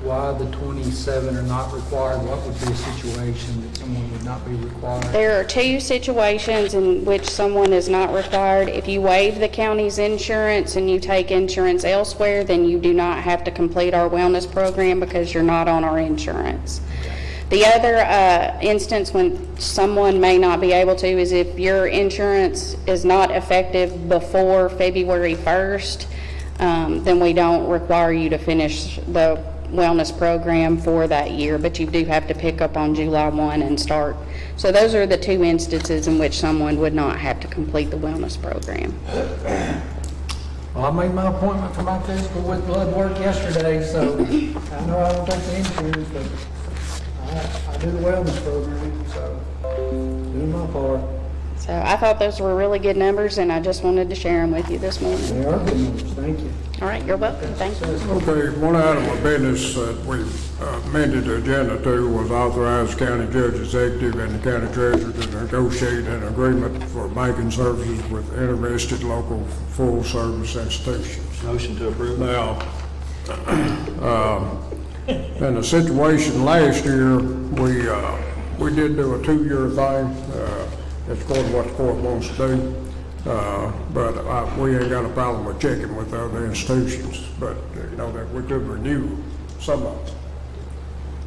why the 27 are not required. What would be a situation that someone would not be required? There are 2 situations in which someone is not required. If you waive the county's insurance and you take insurance elsewhere, then you do not have to complete our wellness program because you're not on our insurance. The other instance when someone may not be able to is if your insurance is not effective before February 1st, then we don't require you to finish the wellness program for that year, but you do have to pick up on July 1 and start. So those are the 2 instances in which someone would not have to complete the wellness program. Well, I made my appointment for my physical with blood work yesterday, so I know I don't take the insurance, but I do the wellness program, so doing my part. So I thought those were really good numbers, and I just wanted to share them with you this morning. They are good numbers, thank you. All right, you're welcome. Thank you. Okay, one item of business that we amended the agenda to was authorize county judge executive and the county treasurer to negotiate an agreement for banking services with interested local full-service institutions. Motion to approve. Now, in the situation last year, we did do a 2-year thing. It's according to what the court wants to do. But we ain't got a problem with checking with other institutions, but, you know, that we could renew some of them.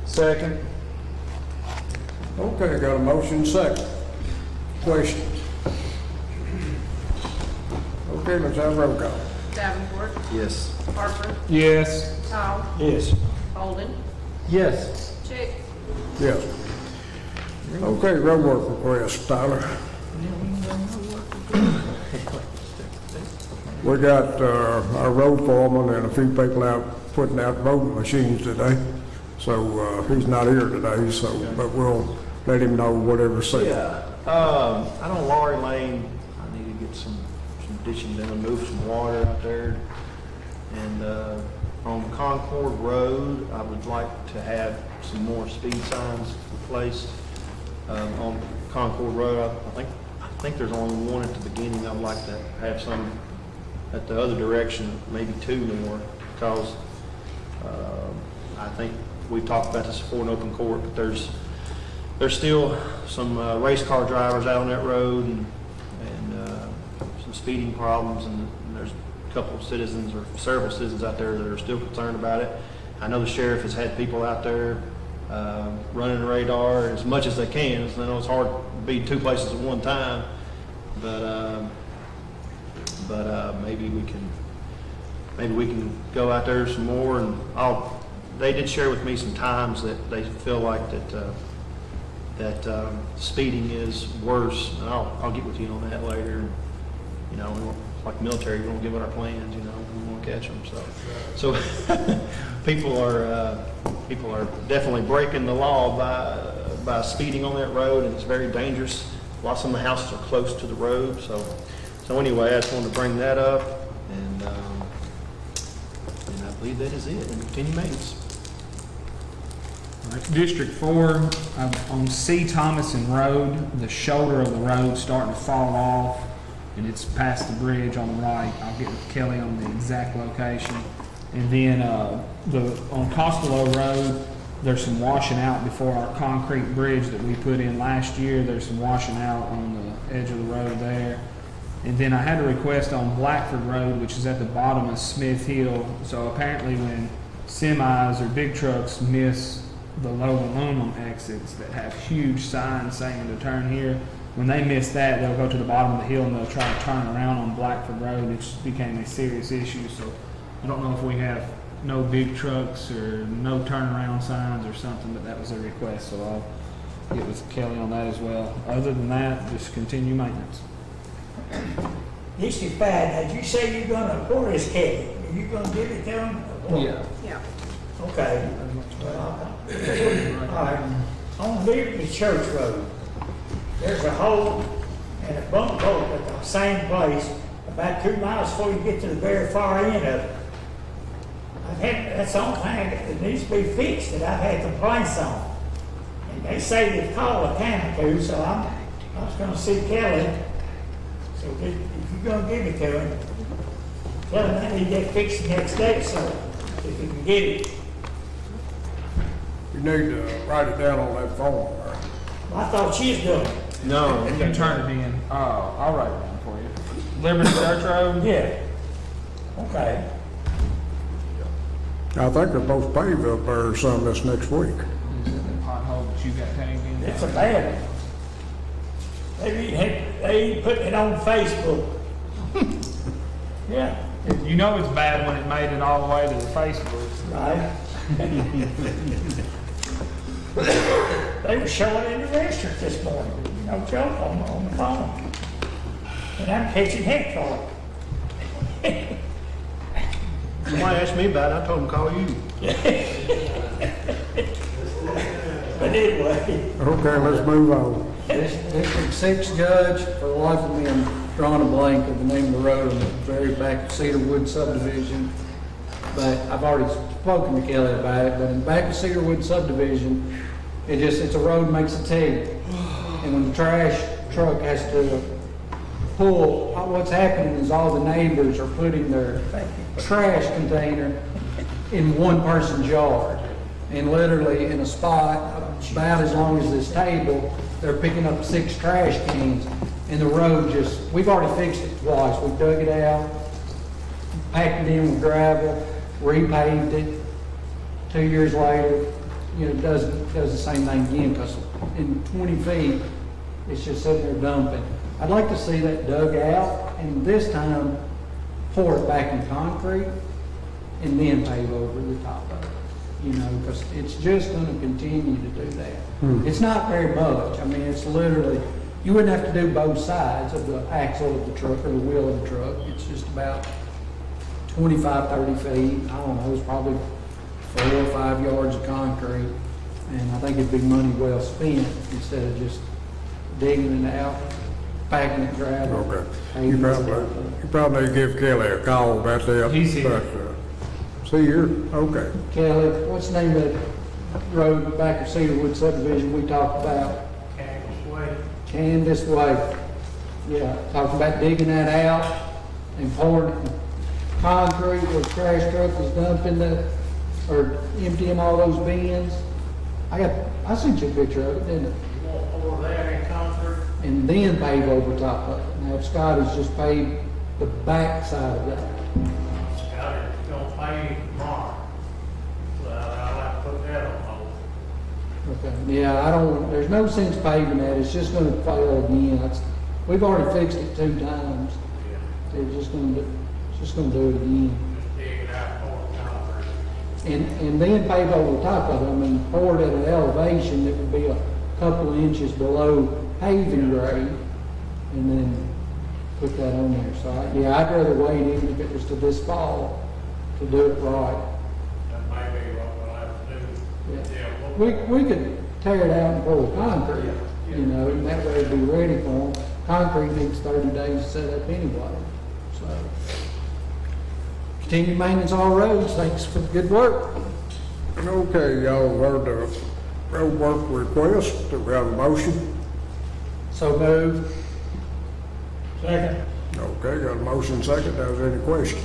Second. Okay, got a motion second. Questions? Okay, let's have a roll call. Davenport, Yes. Parker, Yes. Powell, Yes. Bolden, Yes. Chick, Yes. Okay, road work request, Tyler. We got our road foreman and a few people out putting out voting machines today. So he's not here today, so, but we'll let him know whatever said. Yeah, I know Laurie Lane, I need to get some ditching done, move some water out there. And on Concord Road, I would like to have some more speed signs replaced. On Concord Road, I think there's only one at the beginning. I'd like to have some at the other direction, maybe 2 more, because I think we've talked about this before in open court, but there's still some race car drivers out on that road and some speeding problems, and there's a couple of citizens or several citizens out there that are still concerned about it. I know the sheriff has had people out there running the radar as much as they can. I know it's hard to be 2 places at one time, but maybe we can go out there some more. And they did share with me some times that they feel like that speeding is worse. And I'll get with you on that later. You know, like military, we don't give out our plans. You know, we want to catch them. So people are definitely breaking the law by speeding on that road, and it's very dangerous. Some of the houses are close to the road. So anyway, I just wanted to bring that up, and I believe that is it. And continue maintenance. All right, District 4, on C. Thomason Road, the shoulder of the road starting to fall off, and it's past the bridge on the right. I'll get with Kelly on the exact location. And then on Costello Road, there's some washing out before our concrete bridge that we put in last year. There's some washing out on the edge of the road there. And then I had a request on Blackford Road, which is at the bottom of Smith Hill. So apparently when semis or big trucks miss the low aluminum exits that have huge signs saying to turn here, when they miss that, they'll go to the bottom of the hill and they'll try to turn around on Blackford Road. It just became a serious issue. So I don't know if we have no big trucks or no turnaround signs or something, but that was a request. So I'll get with Kelly on that as well. Other than that, just continue maintenance. District 5, did you say you're gonna, where is Kelly? Are you gonna give it to him? Yeah. yeah. Okay. All right. On Liberty Church Road, there's a hole and a bump hole at the same place, about 2 miles before you get to the very far end of it. That's the only thing that needs to be fixed that I've had complaints on. And they say they've called a time or two, so I was gonna see Kelly. So if you're gonna give it to him, tell him that he get fixed the next day, so if you can get it. You need to write it down on that form. I thought she's doing it. No, you can turn it in. I'll write it down for you. Liberty Church Road? Yeah. Okay. I think they're both paved up there or something this next week. Is it the pothole that you got tagged in? It's a bad one. They put it on Facebook. Yeah. You know it's bad when it made it all the way to the Facebook. Right. They were showing in the restaurant this morning. No joke on the phone. And I'm catching heck for it. Somebody asked me about it, I told them to call you. But anyway. Okay, let's move on. District 6 judge, for the life of me, I'm drawing a blank of the name of the road on the very back of Cedarwood subdivision. But I've already spoken to Kelly about it, but in the back of Cedarwood subdivision, it's a road makes a T. And when the trash truck has to pull, what's happening is all the neighbors are putting their trash container in one person's yard. And literally in a spot about as long as this table, they're picking up 6 trash cans. And the road just, we've already fixed it twice. We dug it out, packed it in with gravel, repaved it. 2 years later, you know, does the same thing again, because in 20 feet, it's just sitting there dumping. I'd like to see that dug out, and this time, pour it back in concrete, and then pave over the top of it. You know, because it's just gonna continue to do that. It's not very much. I mean, it's literally, you wouldn't have to do both sides of the axle of the truck or the wheel of the truck. It's just about 25, 30 feet. I don't know, it's probably 4 or 5 yards of concrete. And I think it'd be money well spent instead of just digging it out, packing it gravel. Okay. You probably need to give Kelly a call about that. He's here. But, see here? Okay. Kelly, what's the name of that road back of Cedarwood subdivision we talked about? Candace Way. Yeah, talking about digging that out and pouring concrete where the trash truck was dumping or emptying all those bins. I sent you a picture of it, didn't I? Over there in concert. And then pave over top of it. Now, if Scotty's just paved the back side of that. Scotty, gonna pay tomorrow. So I'll have to put that on hold. Okay, yeah, there's no sense paving that, it's just gonna fail again. We've already fixed it 2 times. They're just gonna do it again. Just dig it out, pour it concrete. And then pave over the top of it, I mean, pour it at an elevation that would be a couple of inches below paving grade, and then put that on there. So, I'd rather wait even if it was to this fall to do it right. That may be what we'll have to do. Yeah. We could tear it out and pour concrete, you know, and that way it'd be ready for them. Concrete needs 30 days to set up anyway, so. Continue maintenance all roads, thanks for the good work. Okay, y'all heard the road work request. Do we have a motion? So moved. Second. Okay, got a motion second. Is there any question?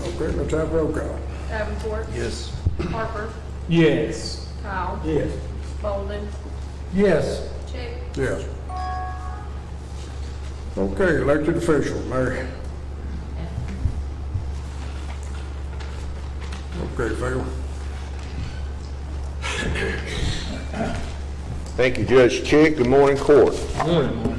Okay, let's have roll call. Davenport, Yes. Harper, Yes. Powell, Yes. Bolden, Yes. Chick, Yes. Okay, elected official, Mary. Okay, Phil. Thank you, Judge Chick. Good morning, court. Morning.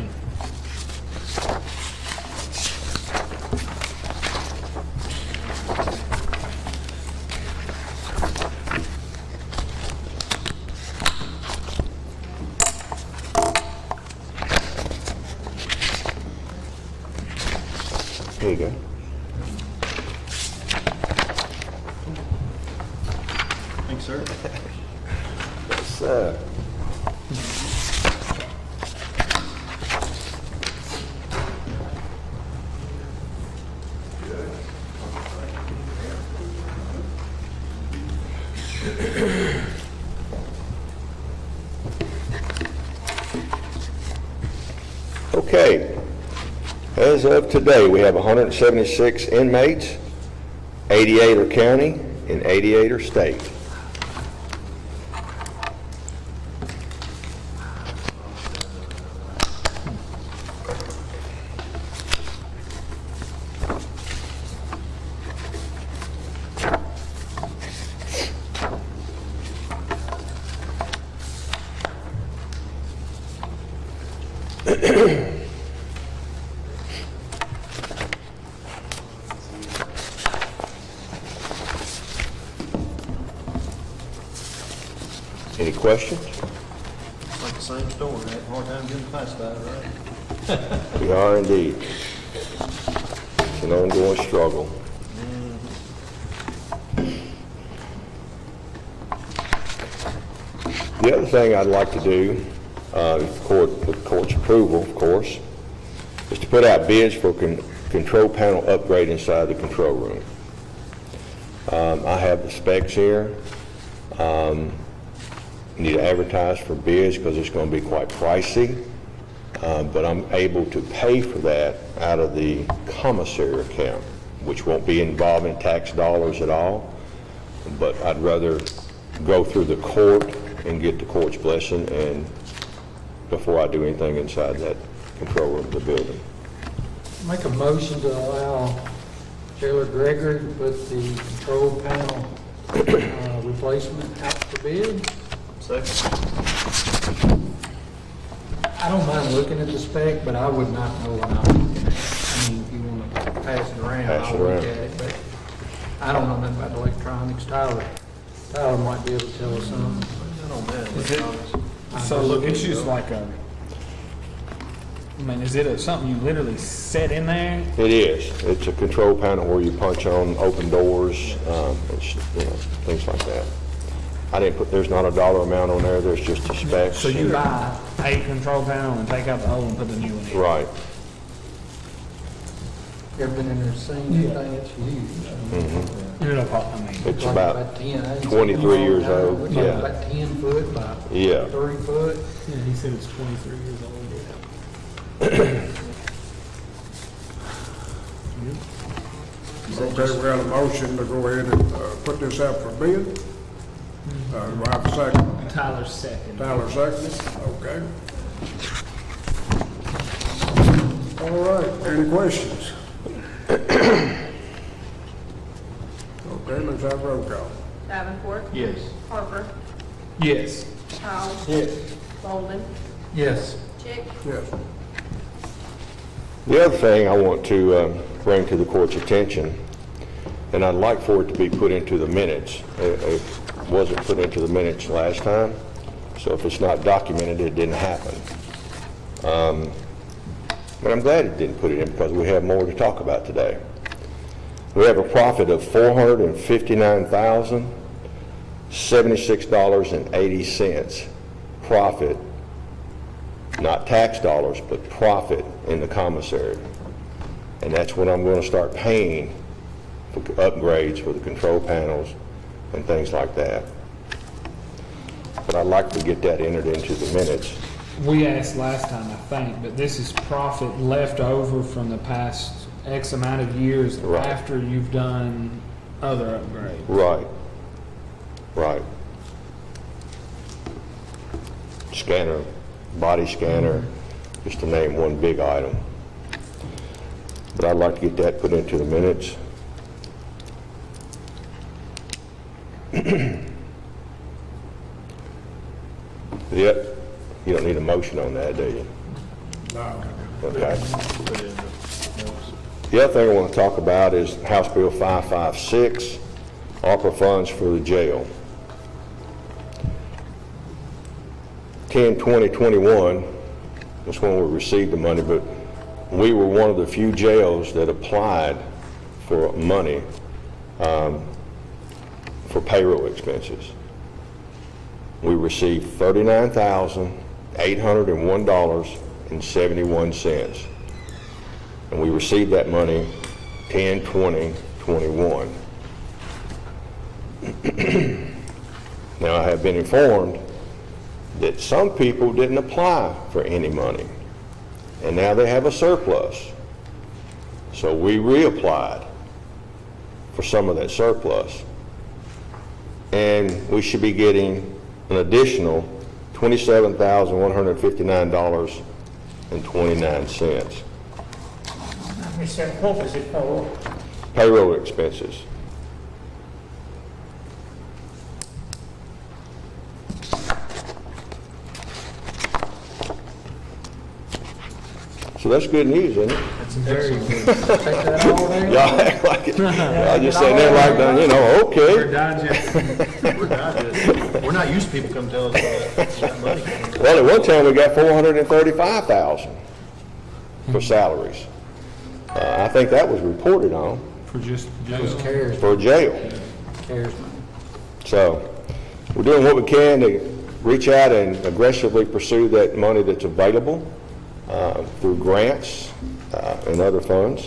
Here you go. Thanks, sir. Yes, sir. Okay. As of today, we have 176 inmates, 88 are county, and 88 are state. Any questions? Like the same store, I had a hard time getting classified, right? We are indeed. It's an ongoing struggle. The other thing I'd like to do, with the court's approval, of course, is to put out bids for control panel upgrade inside the control room. I have the specs here. need to advertise for bids because it's going to be quite pricey, but I'm able to pay for that out of the commissary account, which won't be involving tax dollars at all, but I'd rather go through the court and get the court's blessing and before I do anything inside that control room of the building. Make a motion to allow Taylor Gregory to put the control panel replacement out for bid. Second. I don't mind looking at the spec, but I would not know what I'm looking at. I mean, if you want to pass it around, Pass it I'll look around. at it, but I don't know nothing about electronics. Tyler might be able to tell us something. So look, it's just like a, I mean, is it something you literally set in there? It is. It's a control panel where you punch on, open doors, things like that. I didn't put, there's not a dollar amount on there, there's just a spec. So you buy a control panel and take out the old and put the new one in? Right. You ever been in there and seen anything that's huge? You know, I mean, It's Like about 10, 23 years old, Looks like yeah. about 10 foot by Yeah. 3 foot. yeah, he said it's 23 years old. Okay, we got a motion to go ahead and put this out for bid. Do I have a second? Tyler's second. Tyler second. Okay. All right, any questions? Okay, let's have roll call. Davenport, Yes. Harper, Yes. Powell, Yes. Bolden, Yes. Chick, Yes. The other thing I want to bring to the court's attention, and I'd like for it to be put into the minutes. It wasn't put into the minutes last time, so if it's not documented, it didn't happen. But I'm glad it didn't put it in because we have more to talk about today. We have a profit of $459,076.80 profit, not tax dollars, but profit in the commissary. And that's what I'm going to start paying for upgrades for the control panels and things like that. But I'd like to get that entered into the minutes. We asked last time, I think, but this is profit left over from the past X amount of years Right. after you've done other upgrades. Right. Right. Scanner, body scanner, just to name one big item. But I'd like to get that put into the minutes. Yep. You don't need a motion on that, do you? No. Okay. The other thing I want to talk about is House Bill 556, ARPA funds for the jail. 10/20/21 was when we received the money, but we were one of the few jails that applied for money for payroll expenses. We received $39,801.71. And we received that money 10/20/21. Now, I have been informed that some people didn't apply for any money, and now they have a surplus. So we reapplied for some of that surplus, and we should be getting an additional $27,159.29. What was it for? Payroll expenses. So that's good news, isn't it? That's very good. Take that all day. Y'all act like it. Y'all just sitting there like, okay. We're digesting. We're not used to people come tell us about money. Well, at one time, we got $435,000 for salaries. I think that was reported on For just Those jail. cares, for jail. cares money. So we're doing what we can to reach out and aggressively pursue that money that's available through grants and other funds.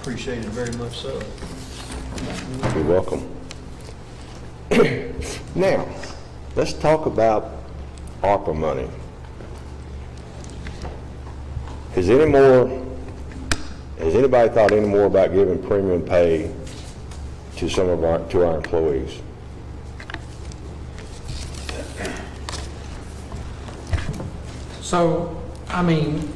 Appreciate it very much so. You're welcome. Now, let's talk about ARPA money. Has anybody thought any more about giving premium pay to to our employees? So, I mean,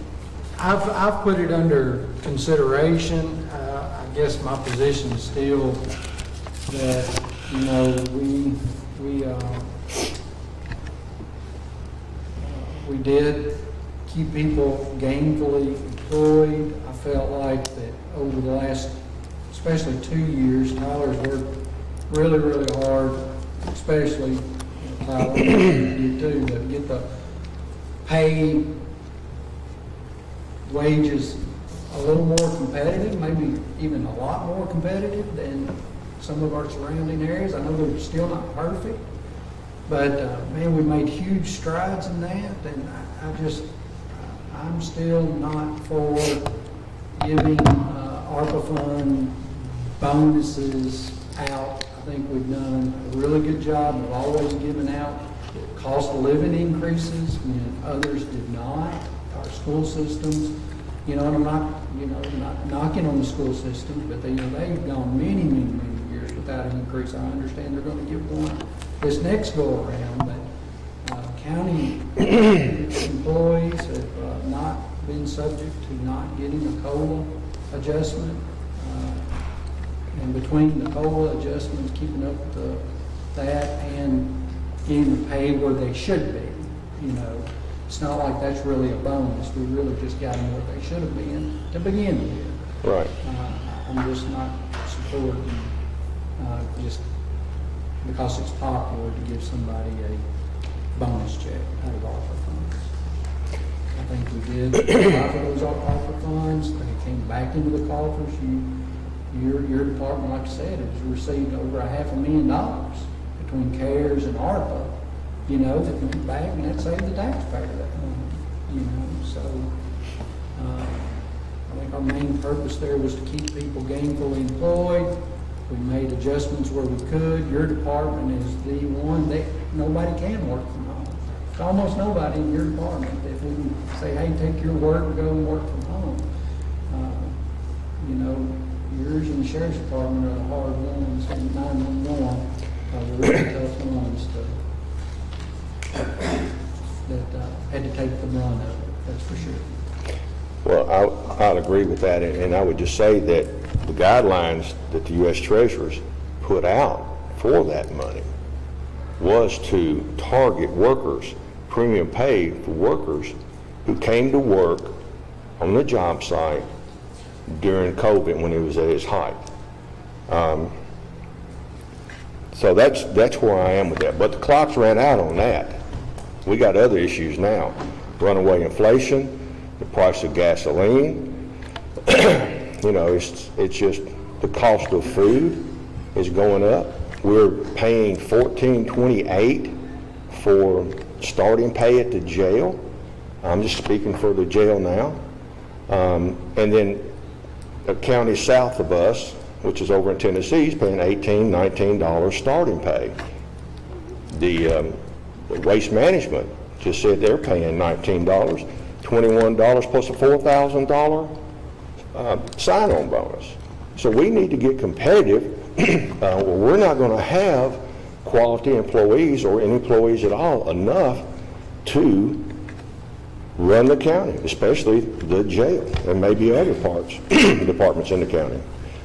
I've put it under consideration. I guess my position is still that, you know, we did keep people gainfully employed. I felt like that over the last, especially 2 years, Tyler's worked really, really hard, especially, you know, Tyler, you too, to get the pay wages a little more competitive, maybe even a lot more competitive than some of our surrounding areas. I know they're still not perfect, but man, we made huge strides in that, and I'm still not for giving ARPA fund bonuses out. I think we've done a really good job of always giving out cost of living increases when others did not. Our school systems, you know, and I'm not, you know, not knocking on the school systems, but they, you know, they've gone many, many, many years without an increase. I understand they're going to give one this next go around, but county employees have not been subject to not getting a COLA adjustment. And between the COLA adjustments, keeping up with that and getting the pay where they should be, you know, it's not like that's really a bonus. We really just got them where they should have been to begin with. Right. I'm just not supporting just because it's popular to give somebody a bonus check out of ARPA funds. I think we did apply for those ARPA funds. They came back into the coffers. Your department, like I said, has received over $500,000 between CARES and ARPA, you know, that went back, and that saved the taxpayer that money, you know. So I think our main purpose there was to keep people gainfully employed. We made adjustments where we could. Your department is the one that nobody can work from home. There's almost nobody in your department that we can say, hey, take your work and go and work from home. You know, yours and the sheriff's department are the hard ones, and 911 are the really tough ones that had to take the brunt of it, that's for sure. Well, I'll agree with that, and I would just say that the guidelines that the U.S. Treasurers put out for that money was to target workers, premium pay for workers who came to work on the job site during COVID when it was at its height. So that's where I am with that. But the clock's ran out on that. We got other issues now. Runaway inflation, the price of gasoline. You know, it's just the cost of food is going up. We're paying $14.28 for starting pay at the jail. I'm just speaking for the jail now. And then a county south of us, which is over in Tennessee, is paying $18, $19 starting pay. The waste management just said they're paying $19, $21 plus a $4,000 sign-on bonus. So we need to get competitive. Well, we're not going to have quality employees or any employees at all enough to run the county, especially the jail and maybe other departments in the county.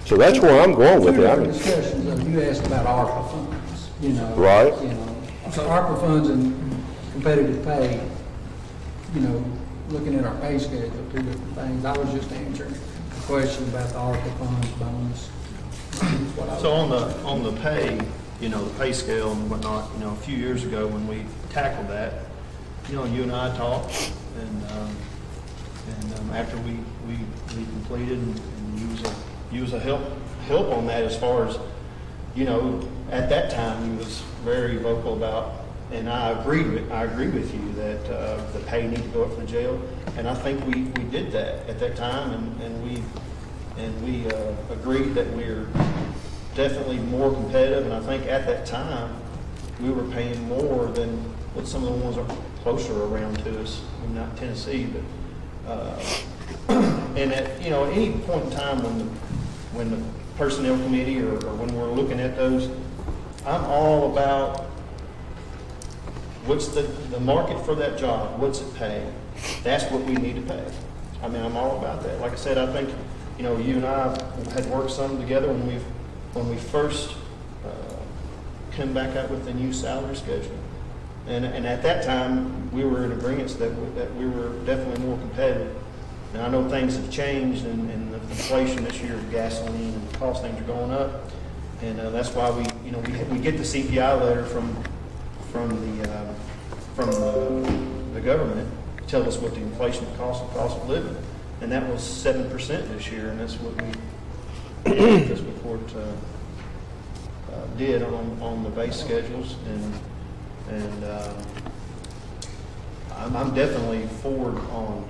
So that's where I'm going with it. I mean, Discussions, you asked about ARPA funds, you know. Right. You know, ARPA funds and competitive pay, you know, looking at our pay schedule, two different things. I was just answering the question about the ARPA funds bonus. So on the pay, you know, the pay scale and whatnot, you know, a few years ago when we tackled that, you know, you and I talked, and after we completed, and you was a help on that as far as, you know, at that time he was very vocal about, and I agree with you that the pay need to go up for the jail, and I think we did that at that time, and we agreed that we're definitely more competitive, and I think at that time we were paying more than what some of the ones are closer around to us, not Tennessee, but, and at, you know, at any point in time when the personnel committee or when we're looking at those, I'm all about what's the market for that job, what's it paying? That's what we need to pay. I mean, I'm all about that. Like I said, I think, you know, you and I had worked some together when we first come back out with the new salary schedule. And at that time, we were in agreement that we were definitely more competitive. Now, I know things have changed and the inflation this year of gasoline and cost things are going up. And that's why we get the CPI letter from the government to tell us what the inflation cost of living. And that was 7% this year, and that's what this report did on the base schedules. And I'm definitely forward on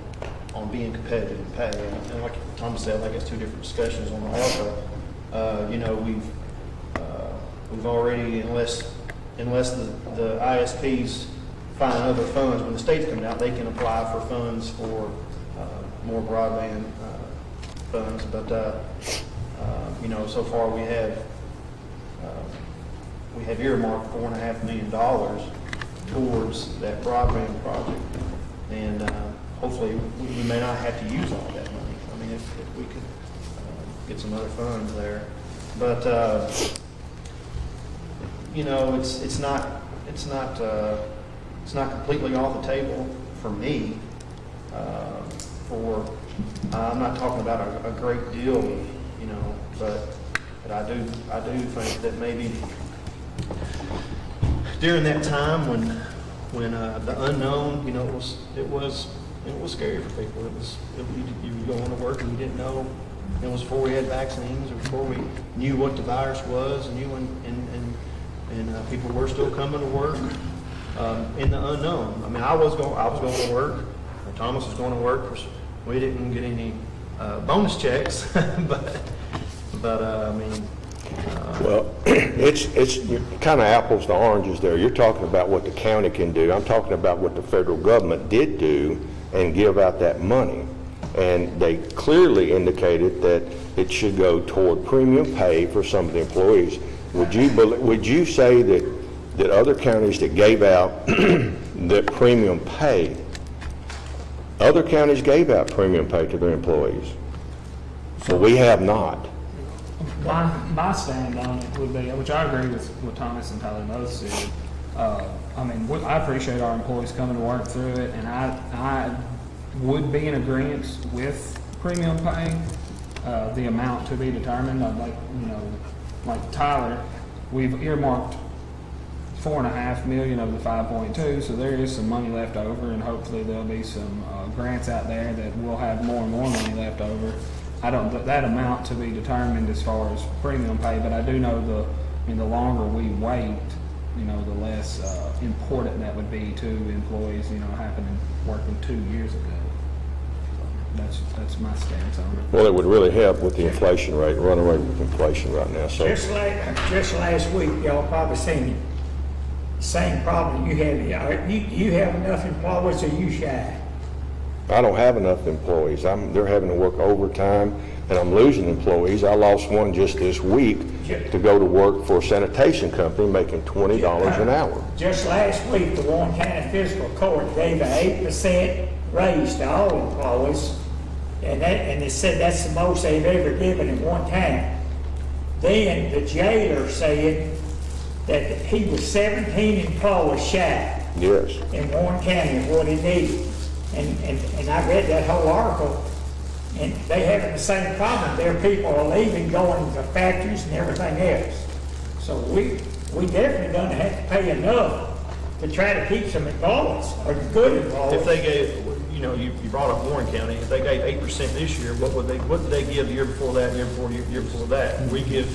being competitive in pay. And like Thomas said, I guess two different discussions on the ARPA. You know, we've already, unless the ISPs find other funds, when the state's coming out, they can apply for funds for more broadband funds. But you know, so far we have earmarked $4.5 million towards that broadband project, and hopefully we may not have to use all that money. I mean, if we could get some other funds there, but you know, it's not completely off the table for me. I'm not talking about a great deal, you know, but I do think that maybe during that time when the unknown, you know, it was scary for people. You were going to work and you didn't know. It was before we had vaccines, or before we knew what the virus was, and people were still coming to work in the unknown. I mean, I was going to work. Thomas was going to work. We didn't get any bonus checks, but I mean. Well, it's kind of apples to oranges there. You're talking about what the county can do. I'm talking about what the federal government did do and give out that money. And they clearly indicated that it should go toward premium pay for some of the employees. Would you say that other counties that gave out that premium pay, other counties gave out premium pay to their employees? So we have not. My stand on it would be, which I agree with what Thomas and Tyler both said. I mean, I appreciate our employees coming to work through it, and I would be in agreement with premium pay, the amount to be determined. I'd like, you know, like Tyler, we've earmarked $4.5 million of the 5.2, so there is some money left over, and hopefully there'll be some grants out there that will have more and more money left over. That amount to be determined as far as premium pay, but I do know the longer we wait, you know, the less important that would be to employees, you know, happening working 2 years ago. That's my stance on it. Well, it would really help with the inflation rate, running rate with inflation right now. So Just last week, y'all probably seen it. Same problem you have. You have enough employees, or you shy? I don't have enough employees. They're having to work overtime, and I'm losing employees. I lost one just this week to go to work for a sanitation company making $20 an hour. Just last week, the Warren County Fiscal Court gave an 8% raise to all employees, and they said that's the most they've ever given at one time. Then the jailer said that he was 17 employees shy Yes. in Warren County of what he needed. And I read that whole article, and they having the same problem. Their people are leaving, going to factories and everything else. So we definitely don't have to pay enough to try to keep some employees, or good employees. If they gave, you know, you brought up Warren County, if they gave 8% this year, what did they give the year before that, year before that? We give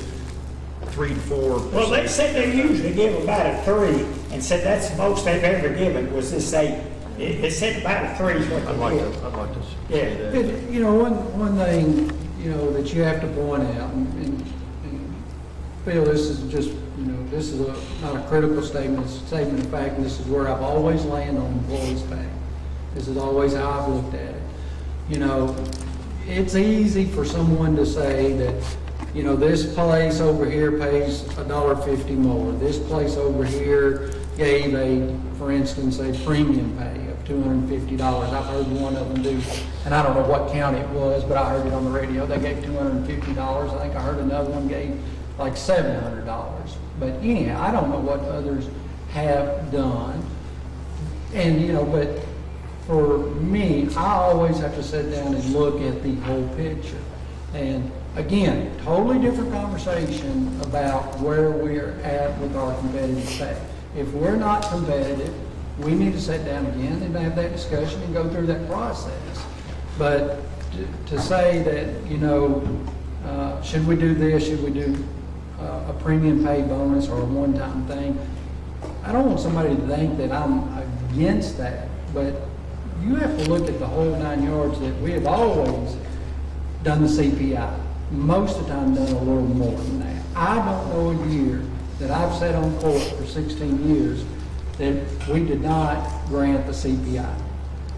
3 to 4%. Well, they said they usually give about a 3, and said that's the most they've ever given was this 8. It said about a 3 is what they give. I'd like to see Yeah. that. You know, one thing, you know, that you have to point out, and Phil, this is just, this is not a critical statement, it's a statement of fact, and this is where I've always landed on employees' pay. This is always how I've looked at it. It's easy for someone to say that, this place over here pays $1.50 more. This place over here gave for instance, a premium pay of $250. I've heard one of them do, and I don't know what county it was, but I heard it on the radio. They gave $250. I think I heard another one gave like $700. But anyhow, I don't know what others have done. And, but for me, I always have to sit down and look at the whole picture. And again, totally different conversation about where we're at with our competitive pay. If we're not competitive, we need to sit down again and have that discussion and go through that process. But to say that, should we do this, should we do a premium pay bonus or a one-time thing, I don't want somebody to think that I'm against that, but you have to look at the whole 9 yards that we have always done the CPI. Most of the time done a little more than that. I don't know a year that I've sat on court for 16 years that we did not grant the CPI.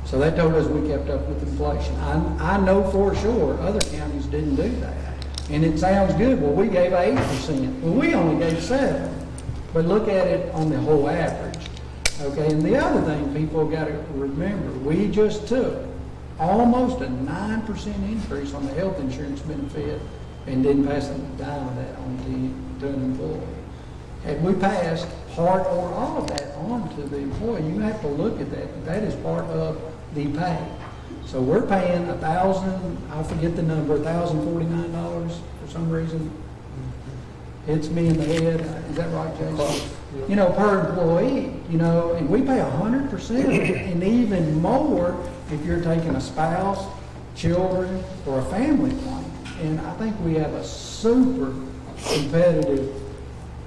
So that told us we kept up with inflation. I know for sure other counties didn't do that. And it sounds good, well, we gave 8%. Well, we only gave 7%. But look at it on the whole average. Okay, and the other thing people got to remember, we just took almost a 9% increase on the health insurance benefit and didn't pass a dime of that on to an employee. Had we passed part or all of that on to the employee, you have to look at that. That is part of the pay. So we're paying I forget the number, $1,049 for some reason. Hits me in the head. Is that right, Jason? Per employee, and we pay 100% and even more if you're taking a spouse, children, or a family plan. And I think we have a super competitive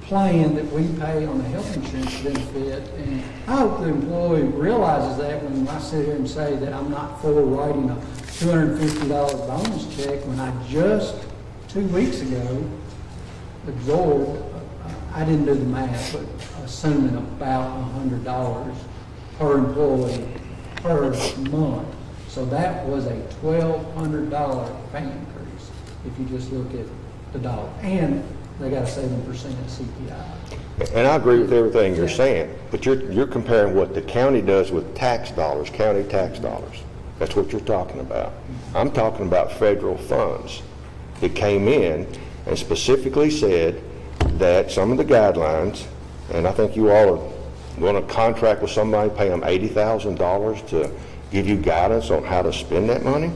plan that we pay on the health insurance benefit. And I hope the employee realizes that when I sit here and say that I'm not for writing a $250 bonus check when I just 2 weeks ago absorbed, I didn't do the math, but assuming about $100 per employee per month. So that was a $1,200 pay increase if you just look at the dollar. And they got a 7% CPI. And I agree with everything you're saying, but you're comparing what the county does with tax dollars, county tax dollars. That's what you're talking about. I'm talking about federal funds that came in and specifically said that some of the guidelines, and I think you all are going to contract with somebody, pay them $80,000 to give you guidance on how to spend that money.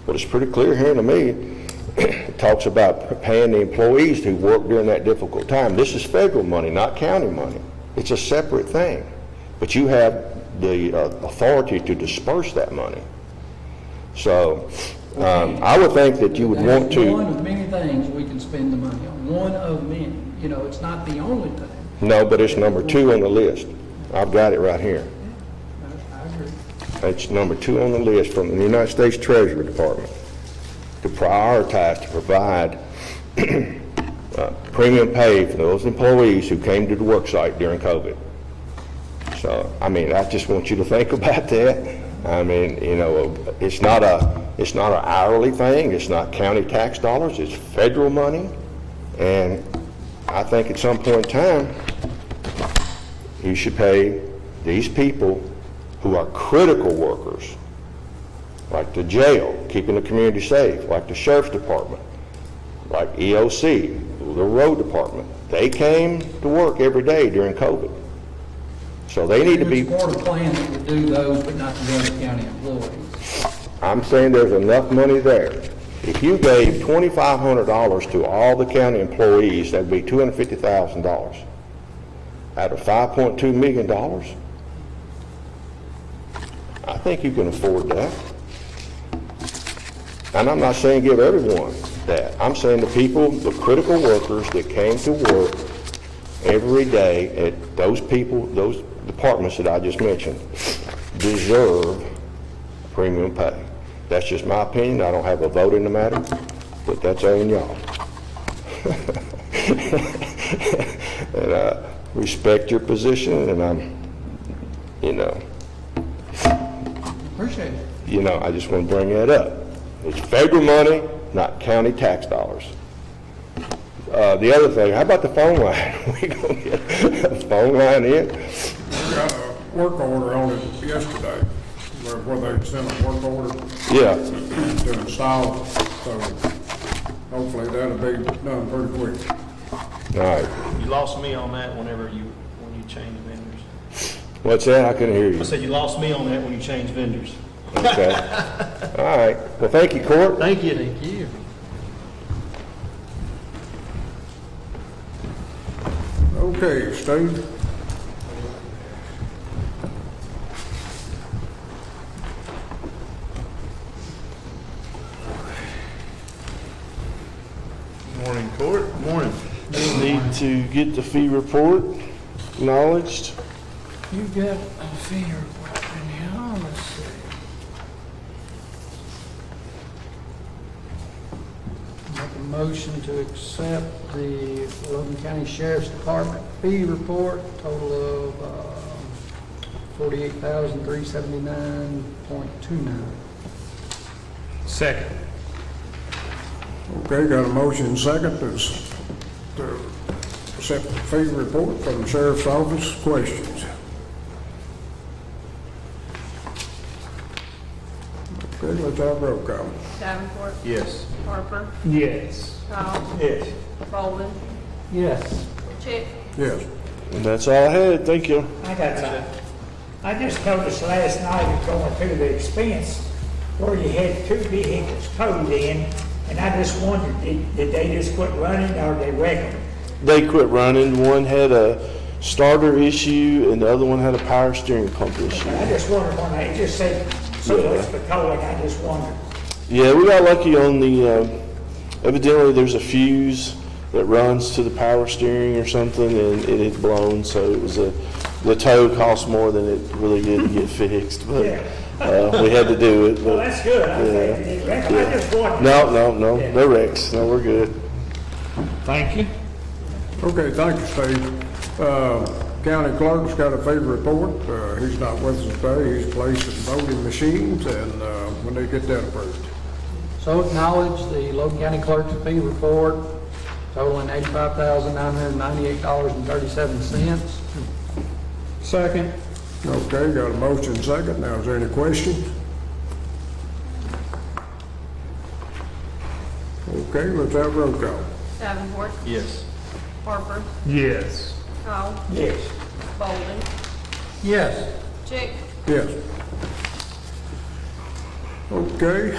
But it's pretty clear here to me. It talks about paying the employees who work during that difficult time. This is federal money, not county money. It's a separate thing. But you have the authority to disperse that money. So I would think that you would want to... one of many things we can spend the money on. One of many. It's not the only thing. No, but it's number 2 on the list. I've got it right here. I agree. It's number 2 on the list from the United States Treasury Department to prioritize to provide premium pay for those employees who came to the work site during COVID. So, I just want you to think about that. It's not an hourly thing. It's not county tax dollars. It's federal money. And I think at some point in time, you should pay these people who are critical workers, like the jail, keeping the community safe, like the sheriff's department, like EOC, the road department. They came to work every day during COVID. So they need to be... It's part of plan that would do those, but not the other county employees. I'm saying there's enough money there. If you gave $2,500 to all the county employees, that'd be $250,000 out of $5.2 million. I think you can afford that. And I'm not saying give everyone that. I'm saying the people, the critical workers that came to work every day at those people, those departments that I just mentioned, deserve premium pay. That's just my opinion. I don't have a vote in the matter, but that's on y'all. And I respect your position, and I'm, Appreciate it. I just want to bring that up. It's federal money, not county tax dollars. The other thing, how about the phone line? We gonna get a phone line in? We got a work order on it yesterday, where they sent a work order Yeah. to install, so hopefully that'll be done pretty quick. All right. You lost me on that when you changed vendors. What's that? I couldn't hear you. I said you lost me on that when you changed vendors. Okay. All right. Well, thank you, Court. Thank you. Thank you. Okay, Steve? Morning, Court. Morning. Need to get the fee report acknowledged. You got a fee report in here, let's see. Make a motion to accept the Logan County Sheriff's Department fee report, total of $48,379.29. Second. Okay, got a motion and second to accept the fee report from the sheriff's office. Questions? Okay, let's have a roll call. Davenport, Yes. Harper, Yes. Powell, Yes. Bolden, Yes. Chick, Yes. And that's all I had. Thank you. I got some. I just noticed last night going through the expense where you had two vehicles towed in, and I just wondered, did they just quit running or they wreck them? They quit running. One had a starter issue and the other one had a power steering pump issue. I just wondered when they just said so much for towing, I just wondered. Yeah, we got lucky on the, evidently there's a fuse that runs to the power steering or something, and it had blown, so it was the tow cost more than it really did to get fixed, but we had to do it. Well, But that's good. I think they did wreck them. I just wondered. no, no wrecks. No, we're good. Thank you. Okay, thank you, Steve. County clerk's got a fee report. He's not with us today. He's placing voting machines, and when they get that approved. So acknowledge the Logan County Clerk's fee report totaling $85,998.37. Second. Okay, got a motion second. Now, is there any questions? Okay, let's have roll call. Davenport, Yes. Harper, Yes. Powell, Yes. Bolden, Yes. Chick, Yes. Okay,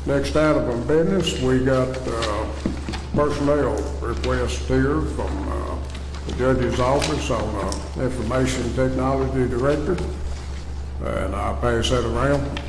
next item of business, we got personnel request here from the judge's office on information technology director, and I'll pass that around.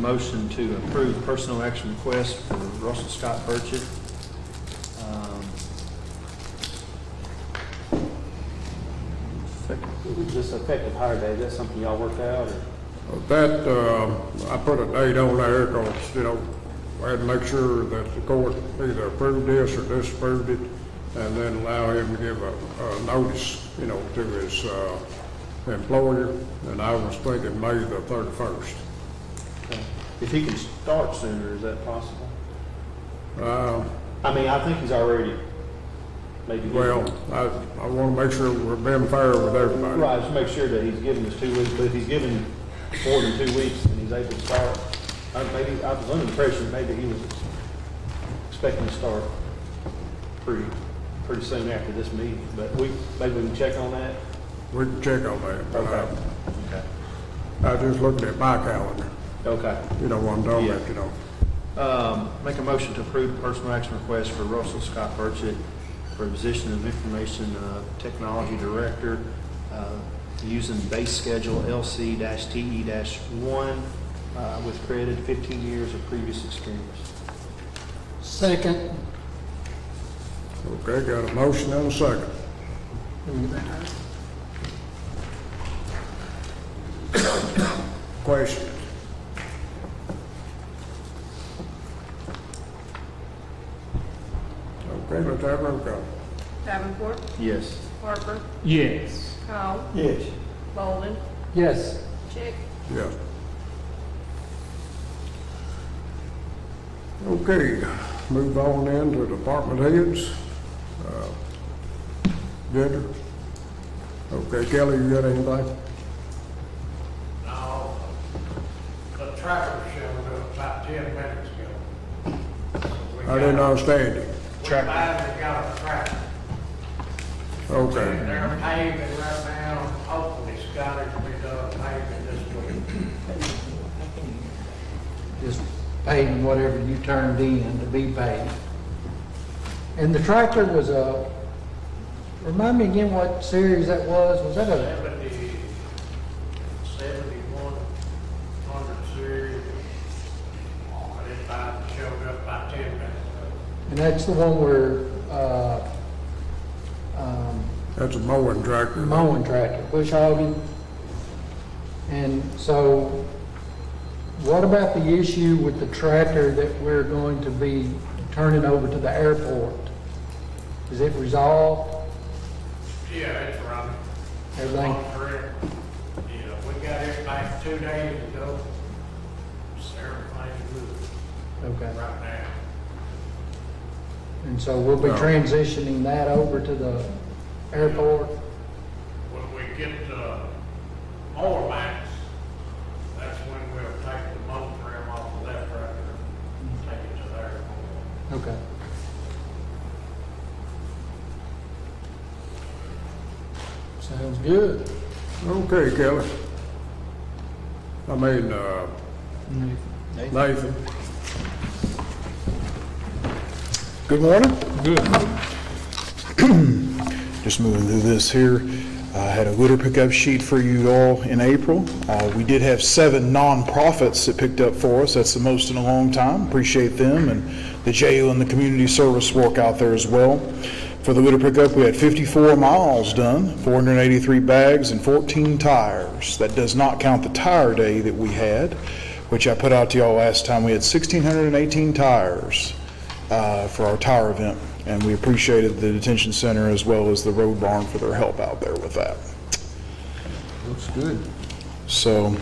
motion to approve personal action request for Russell Scott Burchett. This effective hire date, is that something y'all worked out, or? That, I put a date on there because, you know, I had to make sure that the court either approved this or disapproved it, and then allow him to give a notice, you know, to his employer, and I was thinking May the 31st. If he can start sooner, is that possible? I mean, I think he's already maybe. Well, I want to make sure we're being fair with everybody. Right, just make sure that he's given us 2 weeks, but if he's given more than 2 weeks and he's able to start, maybe, I was under the impression maybe he was expecting to start pretty soon after this meeting, but maybe we can check on that? We can check on that. But Okay. I was just looking at my calendar. Okay. You know what I'm talking about, Yeah. you know. Make a motion to approve the personal action request for Russell Scott Burchett for a position of Information Technology Director, using base schedule LC-TE-1 with credited 15 years of previous experience. Second. Okay, got a motion and a second. Questions? Okay, let's have a roll call. Davenport, Yes. Harper, Yes. Cole, Yes. Bolden, Yes. Chick, Yes. Okay, move on into department heads. Ginger? Okay, Kelly, you got anything? No, the tractor showed up about 10 minutes ago. I didn't understand you. We finally got a tractor. Okay. They're paving right now, hopefully Scotty will be done paving this week. Just paying whatever you turned in to be paid. And the tractor was remind me again what series that was? Was that a, 7100 series. I didn't buy it, showed up about 10 minutes ago. and that's the one where, That's a mowing tractor. mowing tractor, bush hogging. And so, what about the issue with the tractor that we're going to be turning over to the airport? Is it resolved? Yeah, it's running. Everything? On correct. Yeah, we got everything 2 days ago. So everything's good Okay. right now. And so we'll be No. transitioning that over to the airport? When we get the mower max, that's when we'll take the mower trim off the left tractor and take it to the airport. Okay. Sounds good. Okay, Kelly. I mean, Nathan. Good morning. Good. Just moving through this here. I had a litter pickup sheet for you all in April. We did have 7 nonprofits that picked up for us. That's the most in a long time. Appreciate them and the jail and the community service work out there as well. For the litter pickup, we had 54 miles done, 483 bags, and 14 tires. That does not count the tire day that we had, which I put out to y'all last time. We had 1,618 tires for our tire event, and we appreciated the detention center as well as the road barn for their help out there with that. Looks good. So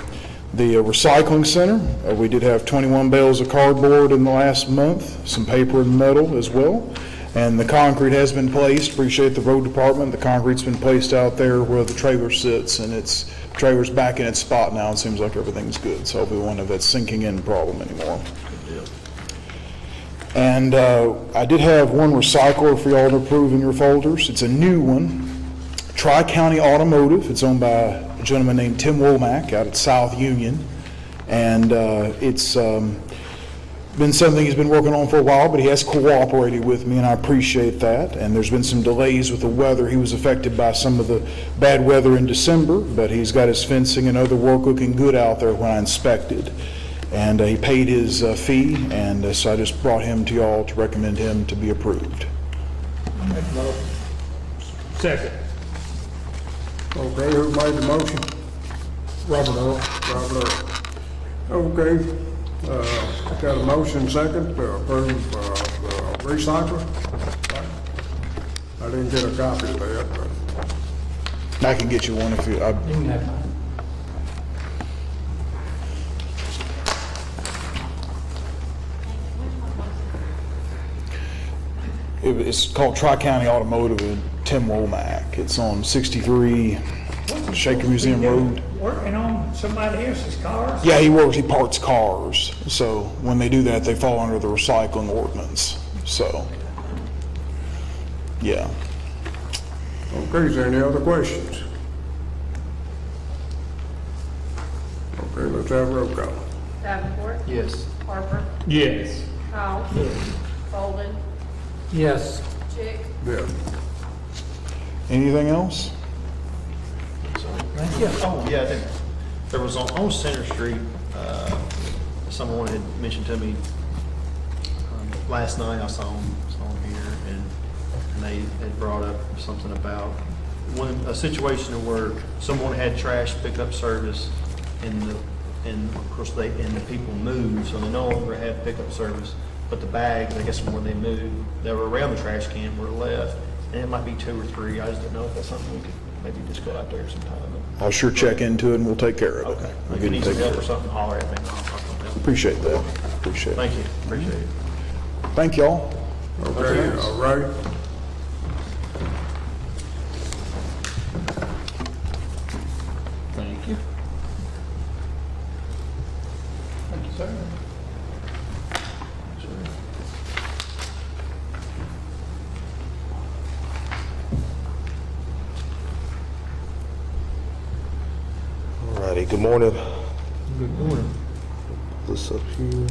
the recycling center, we did have 21 bales of cardboard in the last month, some paper and metal as well. And the concrete has been placed. Appreciate the road department. The concrete's been placed out there where the trailer sits, and the trailer's back in its spot now. It seems like everything's good. So we won't have that sinking in problem anymore. And I did have one recycler for y'all to approve in your folders. It's a new one, Tri-County Automotive. It's owned by a gentleman named Tim Womack out at South Union. And it's been something he's been working on for a while, but he has cooperated with me, and I appreciate that. And there's been some delays with the weather. He was affected by some of the bad weather in December, but he's got his fencing and other work looking good out there when I inspected. and he paid his fee, and so I just brought him to y'all to recommend him to be approved. Second. Okay, who made the motion? Robert Earl. Robert Earl. Okay, got a motion second to approve the recycler. I didn't get a copy of that, but I can get you one if you, You can have mine. it's called Tri-County Automotive in Tim Womack. It's on 63 Shaker Museum Road. Working on somebody else's cars? Yeah, he parts cars. So when they do that, they fall under the recycling ordinance. So, yeah. okay, is there any other questions? Okay, let's have a roll call. Davenport, Yes. Harper, Yes. Powell, Bolden, Yes. Chick, Yeah. Anything else? Thank you. Oh, yeah, there was on Center Street, someone had mentioned to me, last night I saw him here, and they had brought up something about a situation where someone had trash pickup service and of course the people moved, so they no longer have pickup service, but the bags, I guess from when they moved, that were around the trash can were left, and it might be 2 or 3, I just don't know if that's something we could maybe just go out there sometime. I'll sure check into it and we'll take care of it. Okay. We'll If get you it need some taken help care or of. something, holler at me. I'll help. Appreciate that. Appreciate it. Thank you, appreciate it. Thank y'all. Okay, all right. Thank you. Thank you, sir. Alrighty, good morning. Good morning. This up here.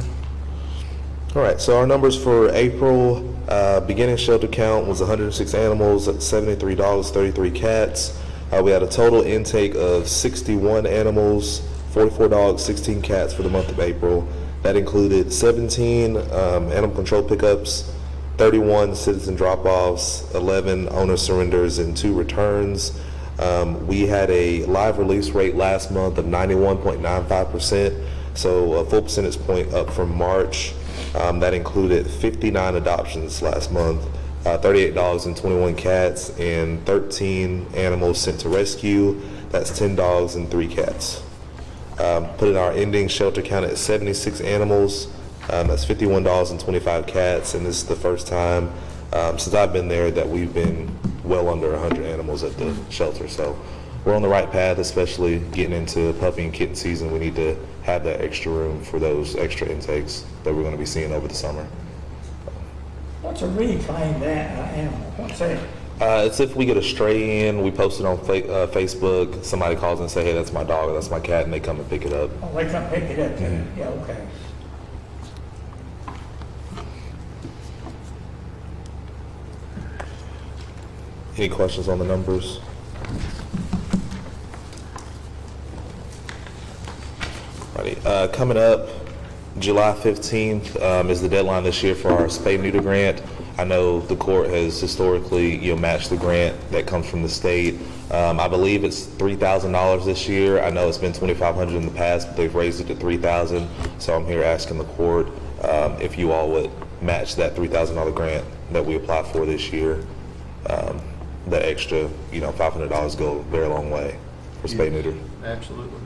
All right, so our numbers for April, beginning shelter count was 106 animals, $73, 33 cats. We had a total intake of 61 animals, 44 dogs, 16 cats for the month of April. That included 17 animal control pickups, 31 citizen drop-offs, 11 owner surrenders, and 2 returns. We had a live release rate last month of 91.95%, so a full percentage point up from March. That included 59 adoptions last month, 38 dogs and 21 cats, and 13 animals sent to rescue. That's 10 dogs and 3 cats. Putting our ending shelter count at 76 animals. That's 51 dogs and 25 cats, and this is the first time since I've been there that we've been well under 100 animals at the shelter. So we're on the right path, especially getting into puppy and kitten season. We need to have that extra room for those extra intakes that we're going to be seeing over the summer. What's a reclaimed animal? What's that? It's if we get a stray in, we post it on Facebook, somebody calls and say, hey, that's my dog, or that's my cat, and they come and pick it up. Oh, they come pick it up too? Yeah, okay. Any questions on the numbers? Alrighty, coming up, July 15th is the deadline this year for our spay neuter grant. I know the court has historically, matched the grant that comes from the state. I believe it's $3,000 this year. I know it's been $2,500 in the past, but they've raised it to $3,000. So I'm here asking the court if you all would match that $3,000 grant that we applied for this year. That extra, $500 go a very long way for spay neuter. Absolutely.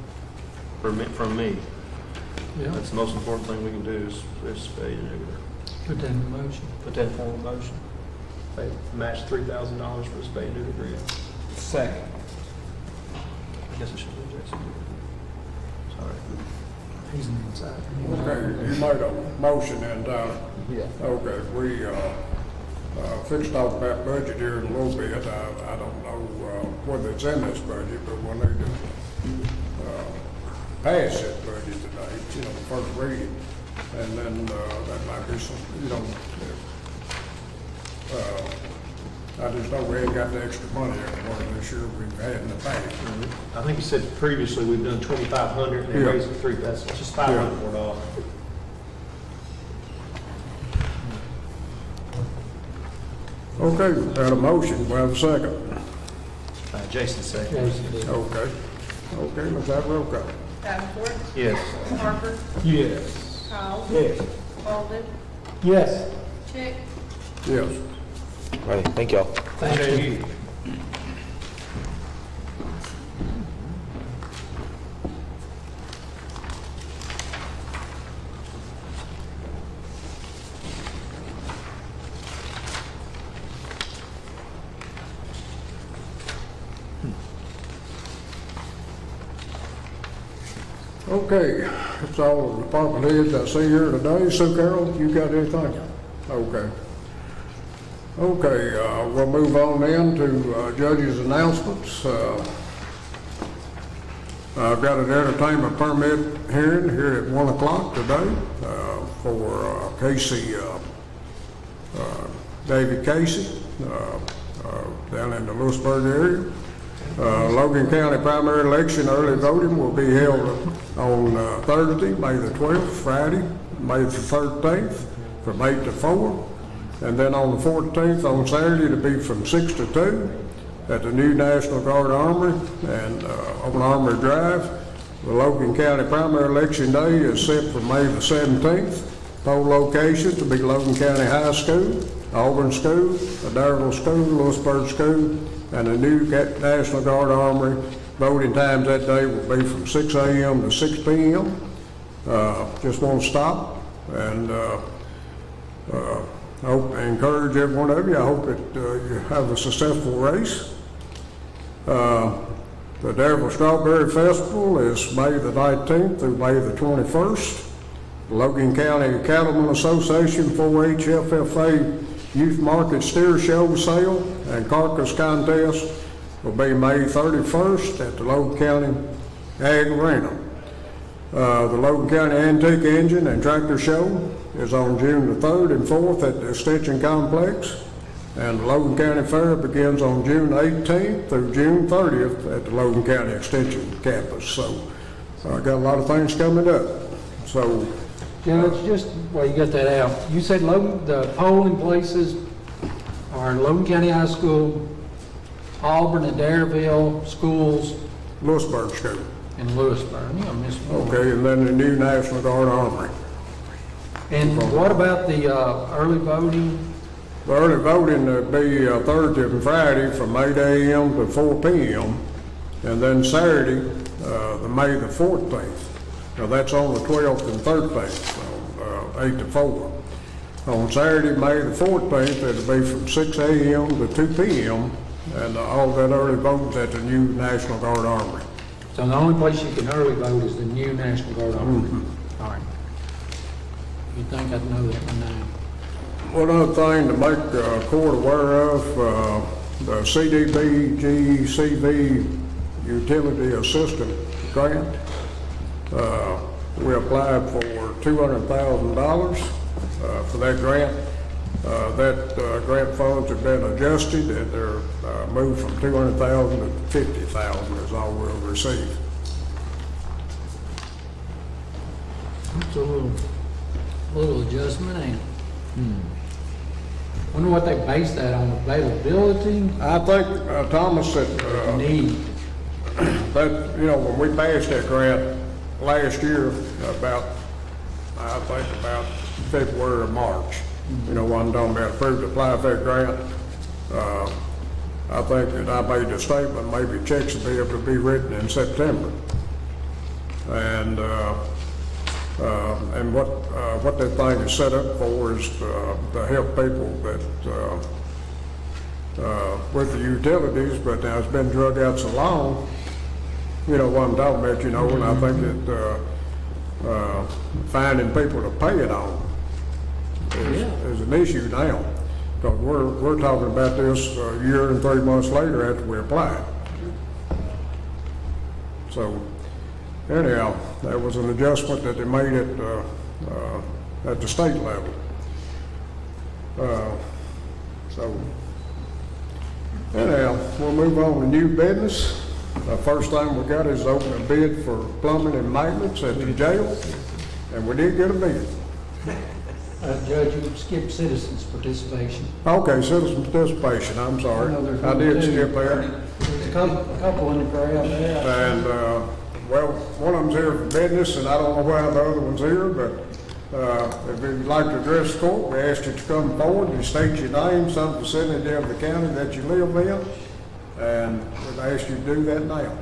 From me. Yeah. That's the most important thing we can do is spay and neuter. Put that in motion. Put that in form of motion. They match $3,000 for the spay and neuter grant. Second. I guess I should have Jason. Sorry. He's on the inside. Okay, you made a motion and, Yeah. okay, we, fixed to talk about budget here in a little bit. I don't know, whether it's in this budget, but we'll need to, pass that budget today, the first reading. And then, that might be some, I just know we ain't got the extra money everywhere this year we've had in the past. I think you said previously we've done 2,500 and they Yeah. raised it 3, that's just 500 more dollars. Okay, we got a motion, we have a second. Jason said. Okay. Okay, let's have a roll call. Davenport, Yes. Parker, Yes. Powell, Yes. Bolden, Yes. Chick, Yes. Ready, thank y'all. Thank you. Okay, that's all the department heads I see here today. Sue Carroll, you got anything? Okay. Okay, we'll move on then to judges' announcements. I've got an entertainment permit hearing here at 1 o'clock today for Casey, David Casey, down in the Lewisburg area. Logan County primary election early voting will be held on Thursday, May the 12th, Friday, May the 13th, from 8 to 4. And then on the 14th, on Saturday, it'll be from 6 to 2 at the new National Guard Armory and on Armory Drive. The Logan County primary election day is set for May the 17th. Poll locations to be Logan County High School, Auburn School, Adderville School, Lewisburg School, and the new National Guard Armory. Voting times that day will be from 6 a.m. to 6 p.m. Just want to stop and I encourage every one of you. I hope that you have a successful race. The Adderville Strawberry Festival is May the 19th through May the 21st. The Logan County Cattlemen Association 4-H FFA Youth Market Steer Show Sale and Carcass Contest will be May 31st at the Logan County Ag Arena. The Logan County Antique Engine and Tractor Show is on June the 3rd and 4th at the Extension Complex. And the Logan County Fair begins on June 18th through June 30th at the Logan County Extension Campus. So I got a lot of things coming up. So Judge, just while you got that out, you said Logan, the polling places are Logan County High School, Auburn and Adderville schools, Lewisburg School. and Lewisburg. Yeah, I missed one. Okay, and then the new National Guard Armory. And what about the early voting? The early voting will be Thursday and Friday from 8 a.m. to 4 p.m. And then Saturday, the May the 14th. Now that's on the 12th and 13th, 8 to 4. On Saturday, May the 14th, it'll be from 6 a.m. to 2 p.m. And all that early voting's at the new National Guard Armory. So the only place you can early vote is the new National Guard Armory. All right. You think I'd know that one now? One other thing to make court aware of, the CDBG-CV Utility Assistant Grant. We applied for $200,000 for that grant. That grant funds have been adjusted and they're moved from $200,000 to $50,000 is all we'll receive. It's a little adjustment, ain't it? Wonder what they base that on, availability? I think, Thomas, that Need. that, you know, when we passed that grant last year, about February or March, you know, what I'm talking about, approved to apply for that grant, I think that I made a statement, maybe checks will be able to be written in September. And what that thing is set up for is to help people that with the utilities, but now it's been drug out so long, you know what I'm talking about, you know, and I think that finding people to pay it on is an issue now. Because we're talking about this a year and 3 months later after we applied. So anyhow, that was an adjustment that they made at the state level. So Anyhow, we'll move on to new business. The first thing we got is open a bid for plumbing and maintenance at the jail, and we did get a bid. Judge, you skipped citizens' participation. Okay, citizen participation, I'm sorry. I did skip there. There's a couple in the crowd there. And, well, one of them's here for business, and I don't know why the other one's here, but if you'd like to address the court, we ask you to come forward and state your name, some vicinity of the county that you live in, and we'd ask you to do that now.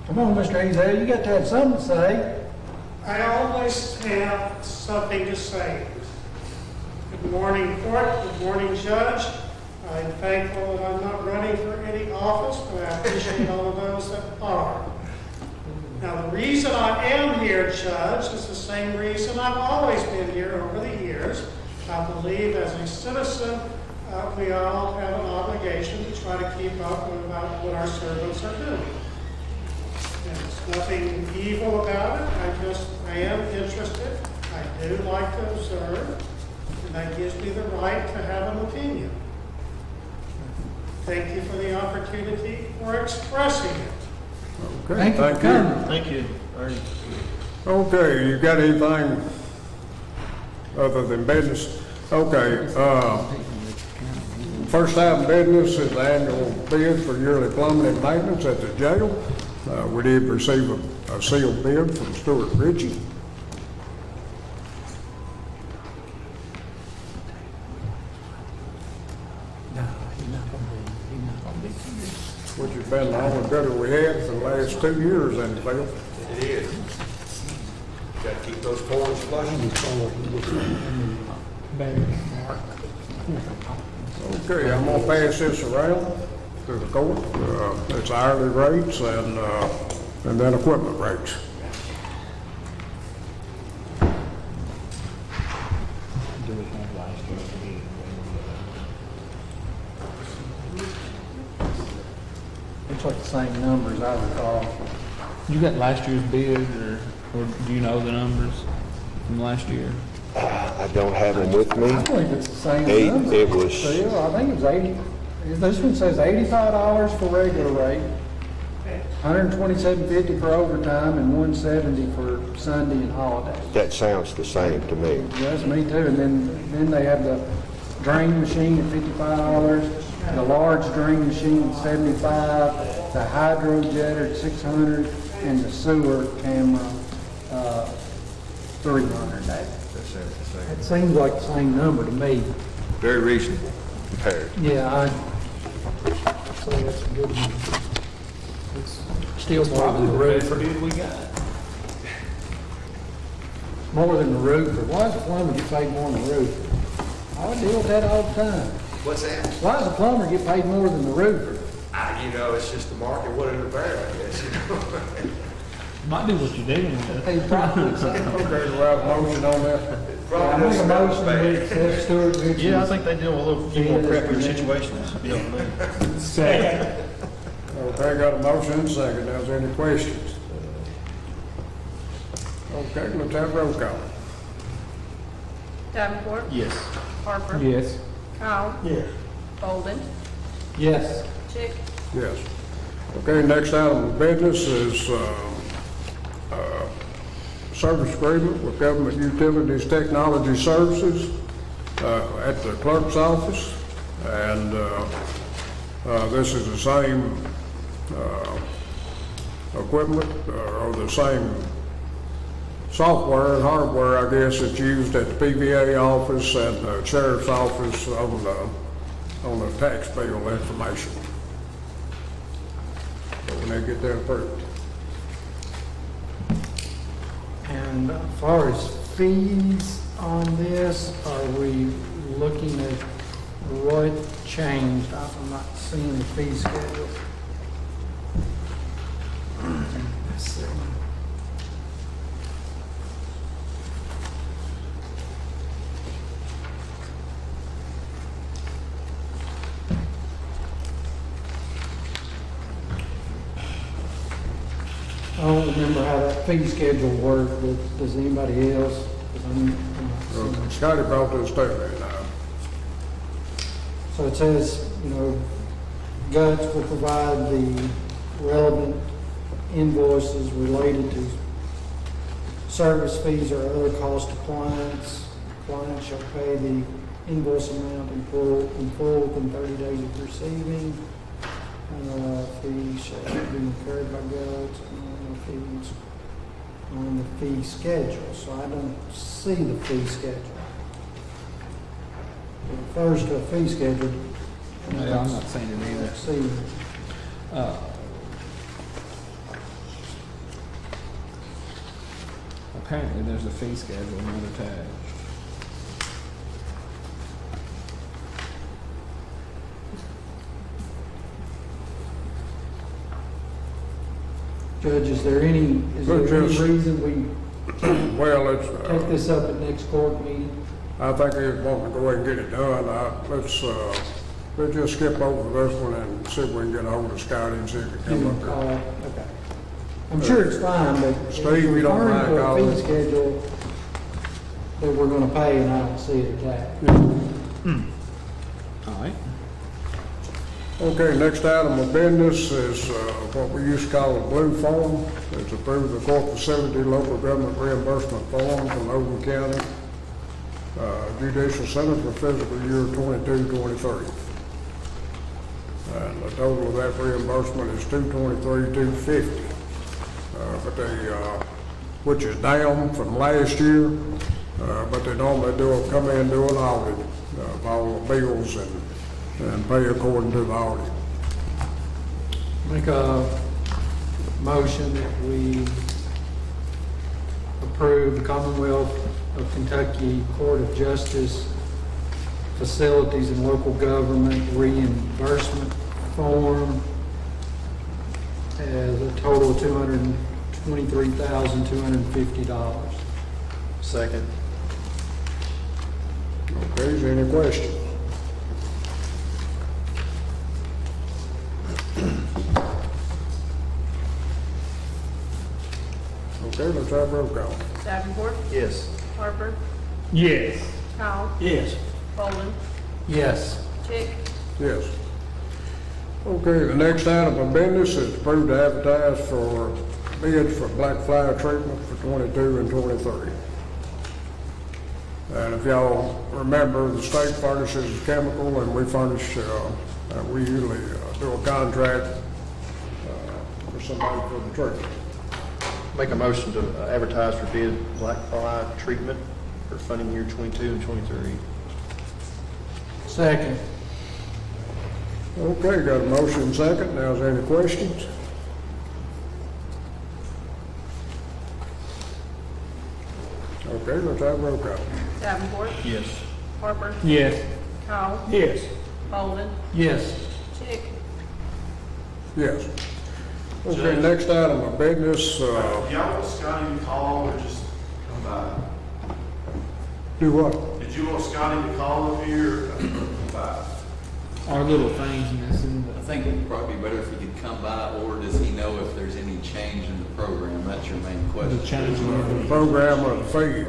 Come on, Mr. Azale, you got to have something to say. I always have something to say. Good morning, court. Good morning, judge. I'm thankful that I'm not running for any office, but I appreciate all of those that are. Now, the reason I am here, judge, is the same reason I've always been here over the years. I believe as a citizen, we all have an obligation to try to keep up with what our servants are doing. There's nothing evil about it. I am interested. I do like to observe, and that gives me the right to have an opinion. Thank you for the opportunity for expressing it. Okay, thank you. Thank you. Okay, you got anything other than business? Okay, first item of business is the annual bid for yearly plumbing and maintenance at the jail. We did receive a sealed bid from Stuart Ritchie. Which has been the only bidder we had for the last 2 years in the field. It is. Got to keep those cords flushing. Okay, I'm gonna pass this around to the court. It's hourly rates and then equipment rates. Looks like the same numbers I recall. You got last year's bid, or do you know the numbers from last year? I don't have them with me. I believe it's the same numbers. It was, Still, I think it was 80, this one says $85 for regular rate, $127.50 for overtime, and $170 for Sunday and holiday. that sounds the same to me. Yes, me too. And then they have the drain machine at $55, the large drain machine at $75, the hydro jetter at $600, and the sewer camera, $300. It seems like the same number to me. Very reasonable compared. Yeah, I'd say that's a good one. It's still more than the roofer. We got. More than the roofer. Why does the plumber get paid more than the roofer? I deal with that all the time. What's that? Why does the plumber get paid more than the roofer? It's just the market, what it'll bear, I guess. Might be what you're doing. Hey, probably so. Okay, do we have a motion on that? I make a motion to accept Stuart Ritchie's. Yeah, I think they deal with a little few more crappier situations. You know what I mean? Second. Okay, got a motion and a second. Now, is there any questions? Okay, let's have roll call. Davenport, Yes. Harper, Yes. Powell, Yes. Bolden, Yes. Chick, Yes. Okay, next item of business is service agreement with Government Utilities Technology Services at the clerk's office. And this is the same equipment or the same software and hardware, I guess, that's used at the PVA office and the sheriff's office on the tax bill information. But when they get that approved. And as far as fees on this, are we looking at what changed? I'm not seeing the fee schedule. Let's see. I don't remember how that fee schedule worked, but does anybody else? 'Cause I'm not seeing- Scotty brought this to me now. So it says, Guts will provide the relevant invoices related to service fees or other costs to clients. Client shall pay the invoice amount in full within 30 days of receiving. Fees shall be incurred by Guts and fees on the fee schedule. So I don't see the fee schedule. It refers to a fee schedule. Yeah, I'm not seeing it either. See, Apparently, there's a fee schedule not attached. Judge, is there any reason we Well, it's, take this up at next court meeting? I think they want to go ahead and get it done. Let's just skip over this one and see if we can get a hold of Scotty and see if he can come up here. Okay. I'm sure it's fine, but Steve, it's you don't referring mind to a calling? fee schedule that we're gonna pay, and I don't see it attached. All right. Okay, next item of business is what we used to call a blue form. It's approved the court facility local government reimbursement form for Logan County Judicial Center for fiscal year 22-23. And the total of that reimbursement is $223,250. But which is down from last year, but they normally come in and do an audit of all the bills and pay according to the audit. Make a motion that we approve the Commonwealth of Kentucky Court of Justice Facilities and Local Government Reimbursement Form as a total of $223,250. Second. Okay, is there any questions? Okay, let's have a roll call. Davenport, Yes. Harper, Yes. Powell, Yes. Bolden, Yes. Chick, Yes. Okay, the next item of business is approved to advertise for bids for black fly treatment for 22 and 23. And if y'all remember, the state furnishes chemical and we furnish, we usually do a contract for somebody for the treatment. Make a motion to advertise for bid black fly treatment for funding year 22 and 23. Second. Okay, got a motion and second. Now, is there any questions? Okay, let's have a roll call. Davenport, Yes. Harper, Yes. Powell, Yes. Bolden, Yes. Chick, Yes. Okay, next item of business, Y'all want Scotty to call or just come by? do what? Did you want Scotty to call up here or come by? Our little things missing. I think it'd probably be better if he could come by, or does he know if there's any change in the program? That's your main question. The change in The program of the fee.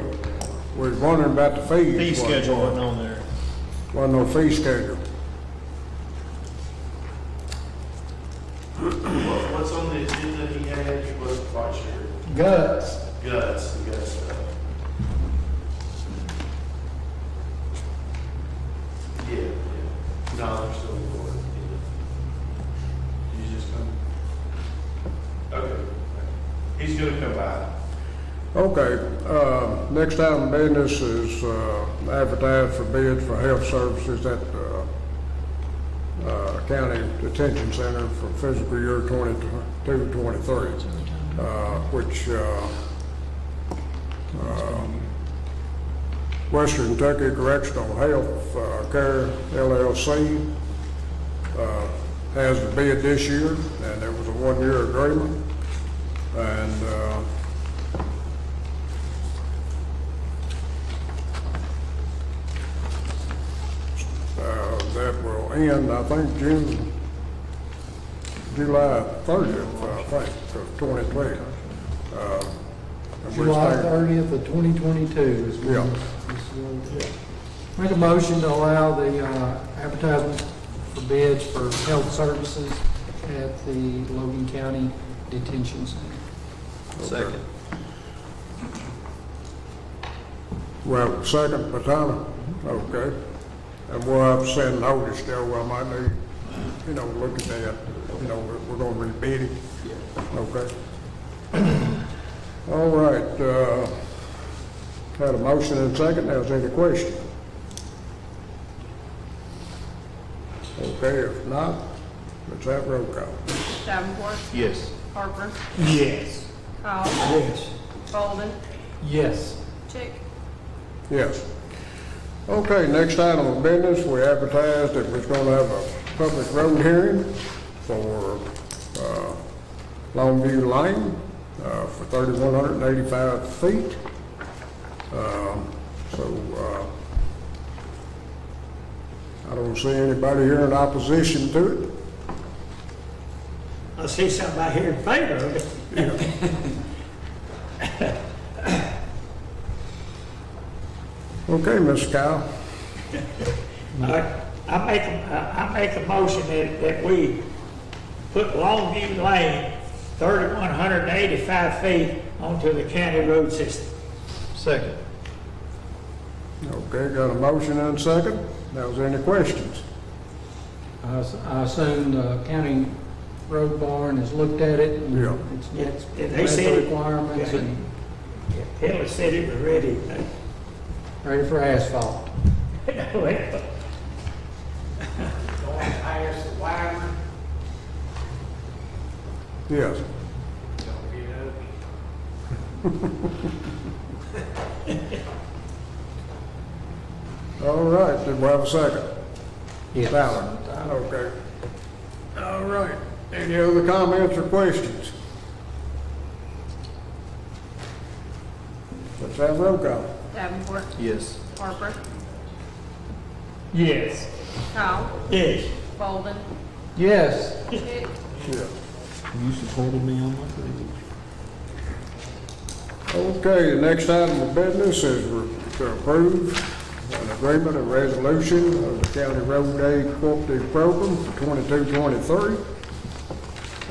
We was wondering about the fees. Fee schedule wasn't on there. Wasn't no fee schedule. What's on the agenda he had, you wasn't quite sure. Guts. Guts, the guts stuff. Yeah. No, they're still recording. You just come? Okay. He's gonna come by. Okay, next item of business is advertise for bids for health services at County Detention Center for fiscal year 22-23, which Western Kentucky Correctional Health Care LLC has the bid this year, and it was a one-year agreement. And that will end, I think, July 30th, I think, of 2020. July 30th of 2022 is when Yeah. this. Make a motion to allow the advertisement for bids for health services at the Logan County Detention Center. Second. Well, second by Tyler, okay. And we'll have to send notice, Joe, I might need, look at that, we're gonna rebid it. Okay. All right, had a motion and a second, now is there any question? Okay, if not, let's have roll call. Davenport, Yes. Harper, Yes. Powell, Yes. Bolden, Yes. Chick. Yes. Okay, next item of business, we advertised that we're gonna have a public road hearing for, Longview Lane, for 3,185 feet. I don't see anybody here in opposition to it. I see somebody here in favor of it. Okay, Ms. Kyle. I make a motion that we put Longview Lane, 3,185 feet onto the county road system. Second. Okay, got a motion and a second. Now, is there any questions? I assume the county road barn has looked at it and Yeah. it's They met said the it- requirements and Taylor said it was ready. ready for asphalt. Going past the wire. Yes. All right, did we have a second? Yes. Tyler? Okay. All right. Any other comments or questions? Let's have roll call. Davenport, Yes. Harper, Yes. Powell, Yes. Bolden, Yes. Chick. Yeah. You supported me on my bridge. Okay, the next item of business is to approve an agreement and resolution of the County Road Aid Cooperative Program for 22-23.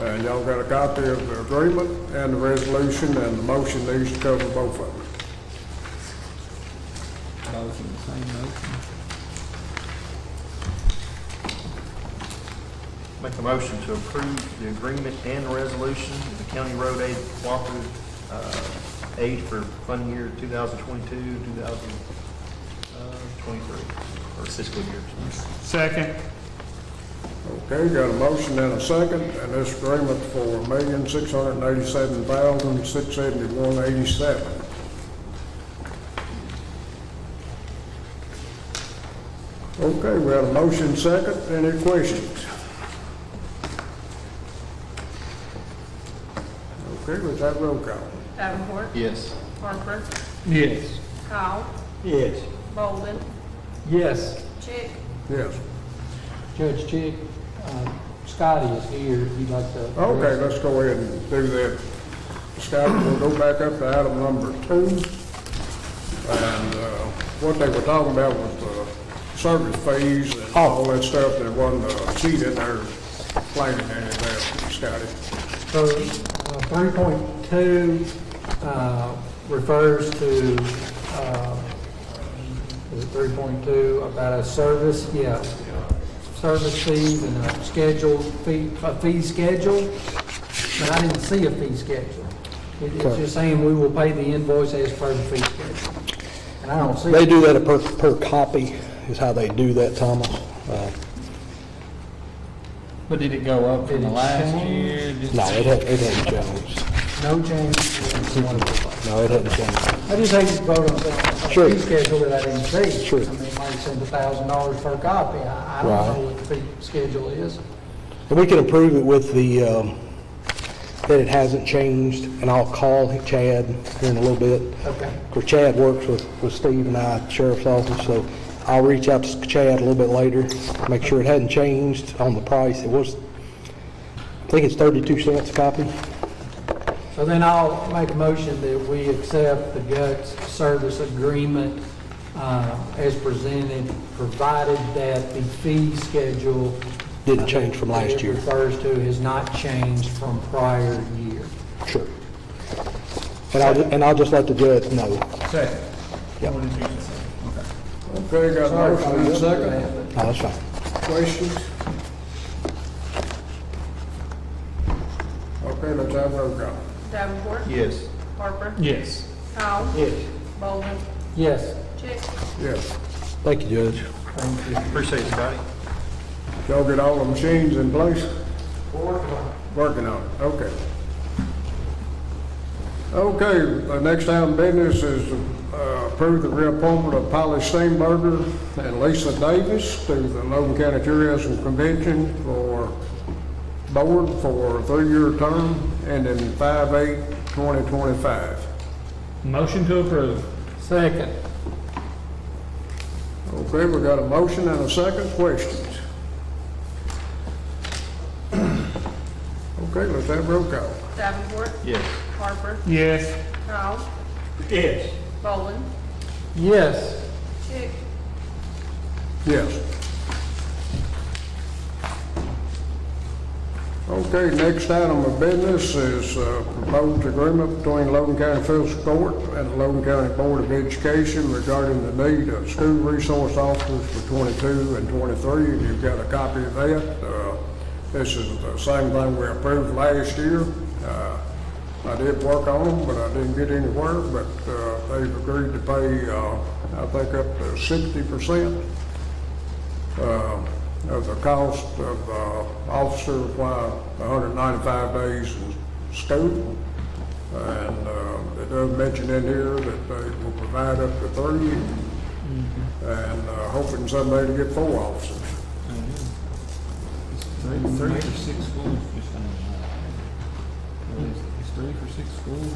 And y'all got a copy of the agreement and the resolution, and the motion needs to cover both of them. Both in the same motion. Make a motion to approve the agreement and resolution of the County Road Aid Cooperative aid for funding year 2022, 2023, or fiscal year. Second. Okay, got a motion and a second, and this agreement for $1,687,671.87. Okay, we have a motion second. Any questions? Okay, let's have roll call. Davenport, Yes. Harper, Yes. Powell, Yes. Bolden, Yes. Chick. Yes. Judge Chick, Scotty is here. He'd like to. Okay, let's go ahead and do that. Scott, we'll go back up to item number 2. And what they were talking about was the service fees and all that stuff. There wasn't a sheet in there explaining any of that, Scotty. So 3.2 refers to, is it 3.2 about a service? Yeah. Service fees and a scheduled fee, a fee schedule, but I didn't see a fee schedule. It's just saying we will pay the invoice as per the fee schedule. And I don't see. They do that per copy is how they do that, Thomas. But did it go up from Did the it last change? year? No, it hadn't changed. No change. No, it hadn't changed. I just hate to vote on a Sure. fee schedule that I didn't see. Sure. I mean, it might send $1,000 per copy. I don't Right. know what the fee schedule is. And we can approve it with the, that it hasn't changed, and I'll call Chad here in a little bit. Okay. Because Chad works with Steve and I at the Sheriff's Office, so I'll reach out to Chad a little bit later, make sure it hadn't changed on the price. It was, I think it's 32 cents a copy. So then I'll make a motion that we accept the GUTS service agreement as presented, provided that the fee schedule Didn't change from last it year. refers to has not changed from prior year. Sure. And I'll just let the judge know. Second. Yep. Okay, got a motion and a second. No, that's fine. Questions? Okay, let's have a roll call. Davenport, Yes. Harper, Yes. Powell, Yes. Bolden, Yes. Chick, Yes. Thank you, Judge. Appreciate it, Scotty. Y'all get all the machines in place? Working on it, okay. Okay, the next item of business is to approve the reappointment of Polly Steinberger and Lisa Davis to the Logan County Tourism Convention for board for a 3-year term ending 5/8/2025. Motion to approve. Second. Okay, we got a motion and a second. Questions? Okay, let's have roll call. Davenport, Yes. Harper, Yes. Powell, Yes. Bolden, Yes. Chick, Yes. Okay, next item of business is proposed agreement between Logan County Fiscal Court and the Logan County Board of Education regarding the need of school resource officers for 22 and 23, and you've got a copy of that. This is the same thing we approved last year. I did work on them, but I didn't get anywhere, but they've agreed to pay, I think, up to 60% of the cost of officer while 195 days in school. And it does mention in here that they will provide up to 3, and hoping someday to get 4 officers. Three for 6 schools. It's 3 for 6 schools.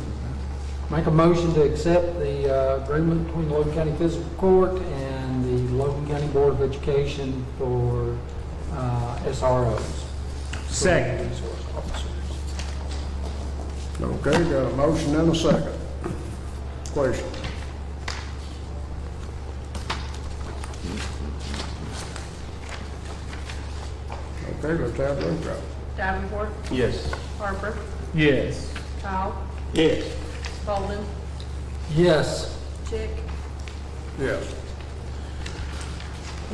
Make a motion to accept the agreement between Logan County Fiscal Court and the Logan County Board of Education for SROs. Second. Resource officers. Okay, got a motion and a second. Question? Okay, let's have a roll call. Davenport, Yes. Harper, Yes. Powell, Yes. Bolden, Yes. Chick, Yes.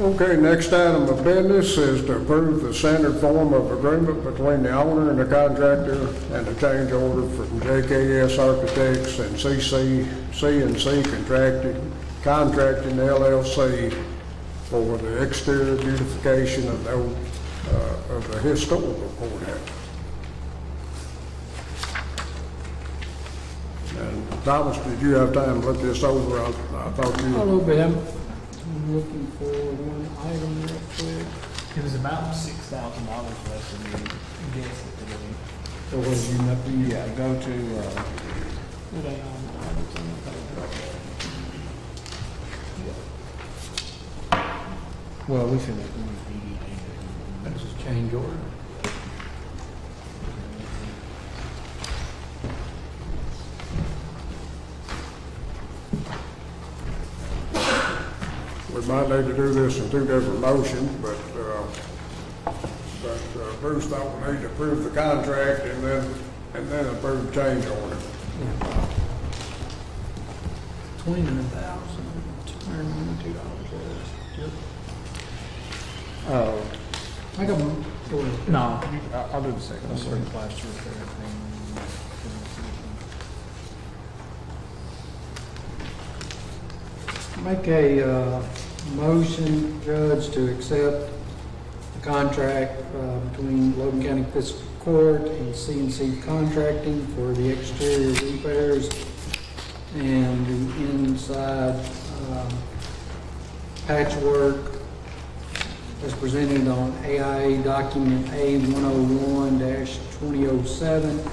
Okay, next item of business is to approve the standard form of agreement between the owner and the contractor and the change order from JKS Architects and CNC Contracting LLC for the exterior beautification of the historical courthouse. And Thomas, did you have time to look this over? I thought you... A little bit. I'm looking for one item real quick. It was about $6,000 less than you guessed it today. So what did you end up using? Yeah, go to, well, we said that 188. That's a change order. We might need to do this in 2 different motions, but Bruce thought we need to approve the contract and then approve the change order. $29,292. Oh. Make a, No, I'll do the second. That's for last year. make a motion, Judge, to accept the contract between Logan County Fiscal Court and CNC Contracting for the exterior repairs and the inside patchwork as presented on AIA document A101-2007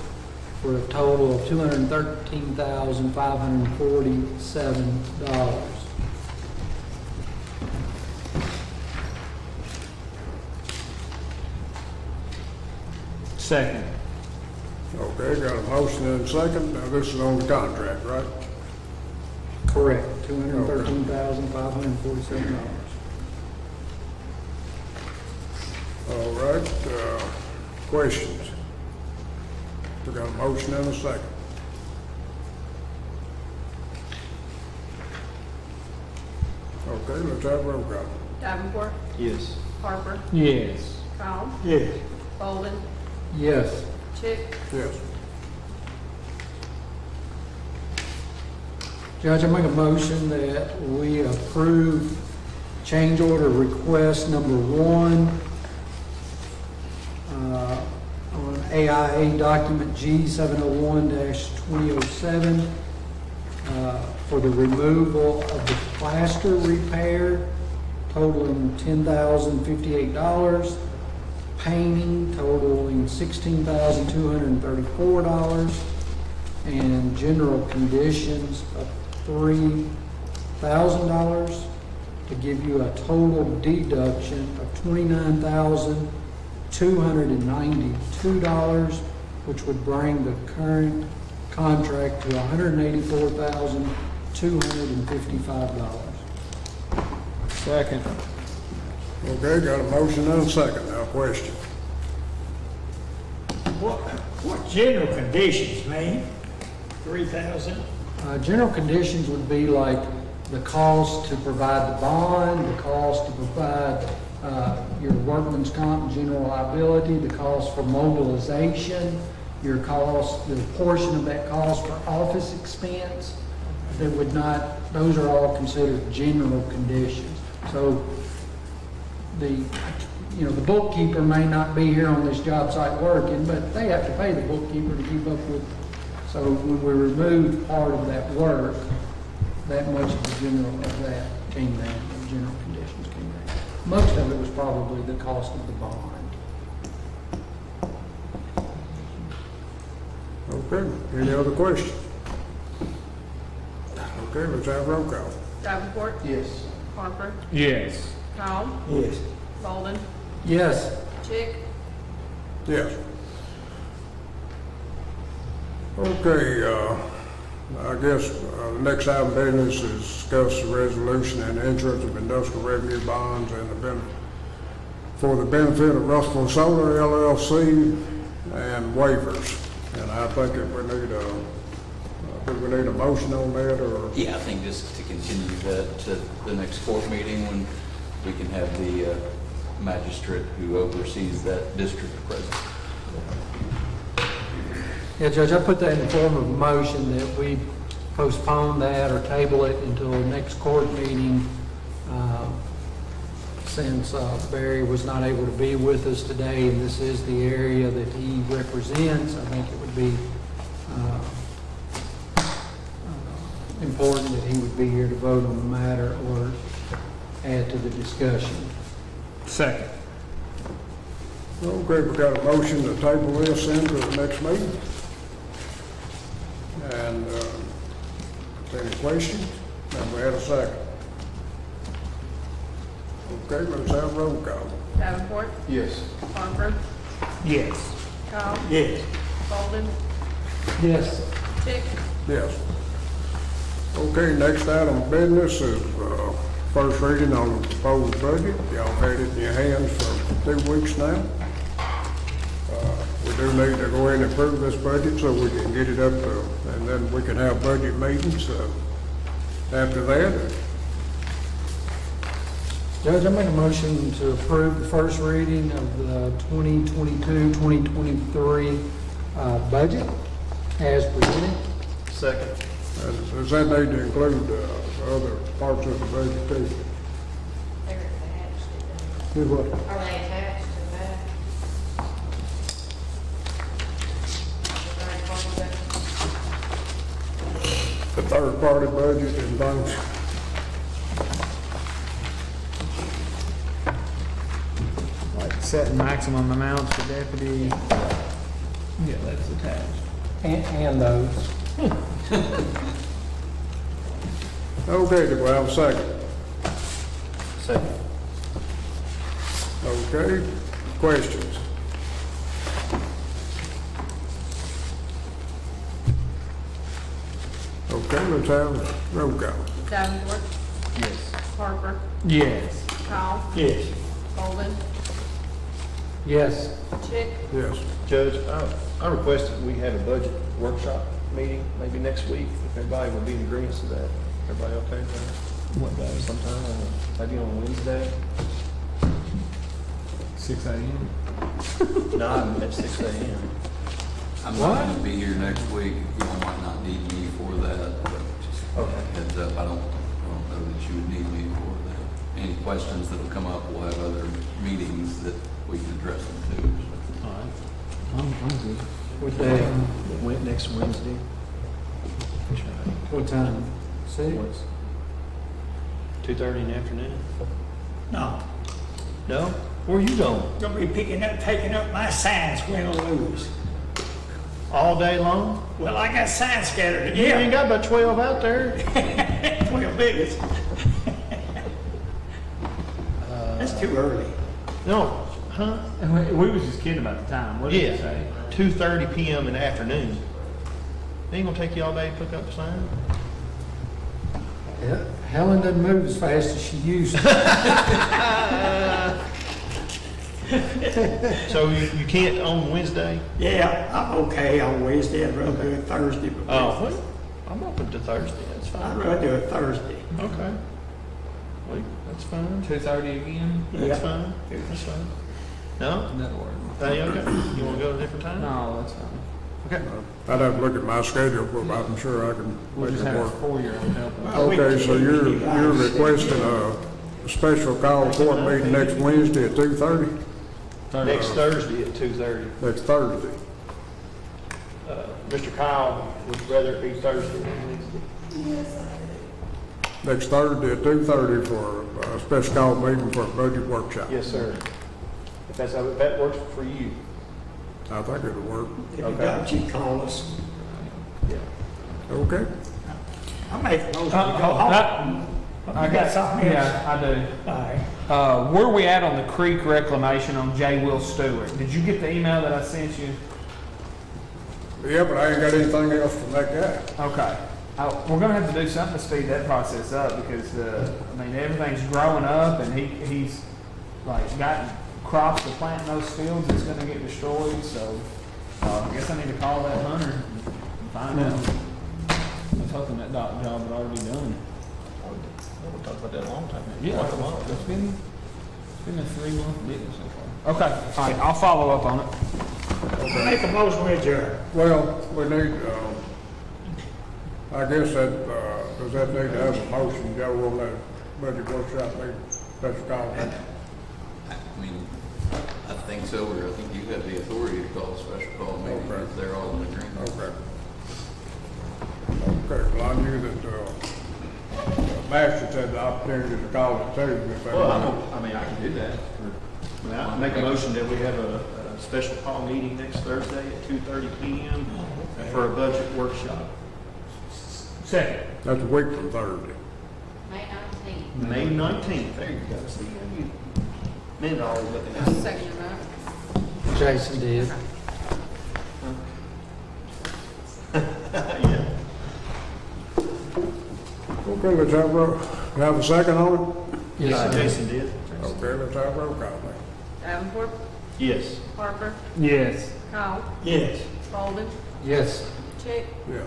for a total of $213,547. Second. Okay, got a motion and a second. Now, this is on the contract, right? Correct. $213,547. All right, questions? We got a motion and a second. Okay, let's have a roll call. Davenport, Yes. Harper, Yes. Call, Yes. Bolden, Yes. Chick, Yes. Judge, I make a motion that we approve change order request number 1 on AIA document G701-2007 for the removal of the plaster repair totaling $10,058, painting totaling $16,234, and general conditions of $3,000 to give you a total deduction of $29,292, which would bring the current contract to $184,255. Second. Okay, got a motion and a second. Now, question. What general conditions, man? 3,000? General conditions would be like the cost to provide the bond, the cost to provide your workman's comp and general liability, the cost for mobilization, your cost, the portion of that cost for office expense. That would not, those are all considered general conditions. So the bookkeeper may not be here on this job site working, but they have to pay the bookkeeper to keep up with. So when we removed part of that work, that much of the general of that came down, the general conditions came down. Most of it was probably the cost of the bond. Okay, any other questions? Okay, let's have a roll call. Davenport, Yes. Harper, Yes. Call, Yes. Bolden, Yes. Chick, Yes. Okay, I guess the next item of business is discuss the resolution and issuance of industrial revenue bonds for the benefit of Russellville Solar LLC and waivers. And I think that we need a motion on that, or? Yeah, I think just to continue that to the next court meeting when we can have the magistrate who oversees that district present. Yeah, Judge, I put that in the form of a motion that we postpone that or table it until the next court meeting. Since Barry was not able to be with us today, and this is the area that he represents, I think it would be important that he would be here to vote on the matter or add to the discussion. Second. Okay, we got a motion to table this into the next meeting. And any questions? And we had a second. Okay, let's have a roll call. Davenport, Yes. Harper, Yes. Call, Yes. Bolden, Yes. Chick, Yes. Okay, next item of business is first reading on the proposed budget. Y'all had it in your hands for 2 weeks now. We do need to go ahead and approve this budget so we can get it up to, and then we can have budget meetings after that. Judge, I make a motion to approve the first reading of the 2022-2023 budget as presented. Second. Does that need to include other parts of the budget too? They're attached Do what? to that. Are they attached to that? The third-party budget and things. Like setting maximum amounts for deputy. Yeah, that's attached. And those. Okay, do we have a second? Second. Okay, questions? Okay, let's have a roll call. Davenport, Yes. Parker, Yes. Powell, Yes. Golden, Yes. Chick, Yes. Judge, I requested we have a budget workshop meeting maybe next week, if everybody would be in agreement to that. Everybody okay with that? What day? Sometime, maybe on Wednesday? 6 a.m. No, at 6 a.m. I'm not going to be here next week. You all might not need me for that, but just heads up, I don't know that you would need me for that. Any questions that'll come up, we'll have other meetings that we can address them to. All right. I'm good. What day? Went next Wednesday. What time? 6? 2:30 in the afternoon? No, No? Where you going? gonna be taking up my science, win or lose. All day long? Well, I got science scattered You ain't together. got about 12 out there. 12 biggest. That's too early. No, huh? And we was just kidding about the time. What did Yeah, you say? 2:30 p.m. in the afternoon. It ain't gonna take you all day to pick up the sign? Yeah, Helen doesn't move as fast as she used to. So you can't on Wednesday? Yeah, I'm okay on Wednesday. I'd rather do it Thursday. But Oh, well, I'm open to Thursday, that's I'd fine. rather do it Thursday. Okay. Well, that's fine. 2:30 again? Yeah. That's fine. That's fine. No? That'll work. Hey, okay. You wanna go to a different time? No, that's fine. Okay. I'd have to look at my schedule, but I'm sure I can We'll make just it have a work. 4-year-old help us. Okay, so you're requesting a special call court meeting next Wednesday at 2:30? Next Thursday at 2:30. Next Thursday. Mr. Kyle would rather it be Thursday than Wednesday. Next Thursday at 2:30 for a special call meeting for a budget workshop. Yes, sir. If that works for you. I think it'll work. If you don't, you call us. Okay. I'll make a motion to go home. I You got something else? Yeah, I do. All right. Where are we at on the creek reclamation on J. Will Stewart? Did you get the email that I sent you? Yeah, but I ain't got anything else from that guy. Okay. We're gonna have to do something to speed that process up because, I mean, everything's growing up and he's like got crops to plant in those fields that's gonna get destroyed, so, I guess I need to call that hunter and find out. I was hoping that job had already been done. We talked about that a long time ago. Yeah, Quite a while ago. it's been a 3-month deal so far. Okay, all right, I'll follow up on it. Make a motion with adjourn. Well, we need, I guess that, does that need to have a motion, Joe, on that budget workshop meeting? Special call meeting? I mean, I think so, or I think you have the authority to call a special call meeting Okay. if they're all in agreement. Okay. Okay, well, I knew that, Masters had the opportunity to call it too, if they Well, wanted. I can do that. I make a motion that we have a special call meeting next Thursday at 2:30 p.m. for a budget workshop. Second. That's a week from Thursday. May 19th. There you go. See, you men are always looking at. second that. Jason did. Yeah. Okay, let's have a second on it? Yes, sir. Jason did. Okay, let's have roll call then. Davenport, Yes. Parker, Yes. Powell, Yes. Golden, Yes. Chick, Yeah.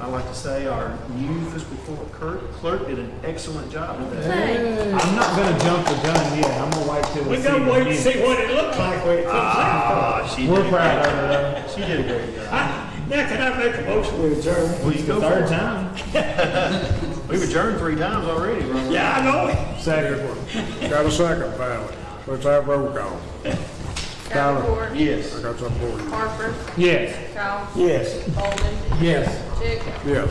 I'd like to say our new fiscal court clerk did an excellent job today. I'm not gonna jump the gun yet. I'm gonna wait till we We see gotta the wait to minutes. see what it looked like when it comes out. She We're did a proud great of her. job. She did a great job. Now, can I make a motion with adjourn? Well, you go Third for it. time. We've adjourned 3 times already, Ron. Yeah, I know it. Second. Got a second, finally. Let's have roll call. Davenport, Yes. I got something for you. Parker, Yes. Powell, Yes. Golden, Yes. Chick, Yes.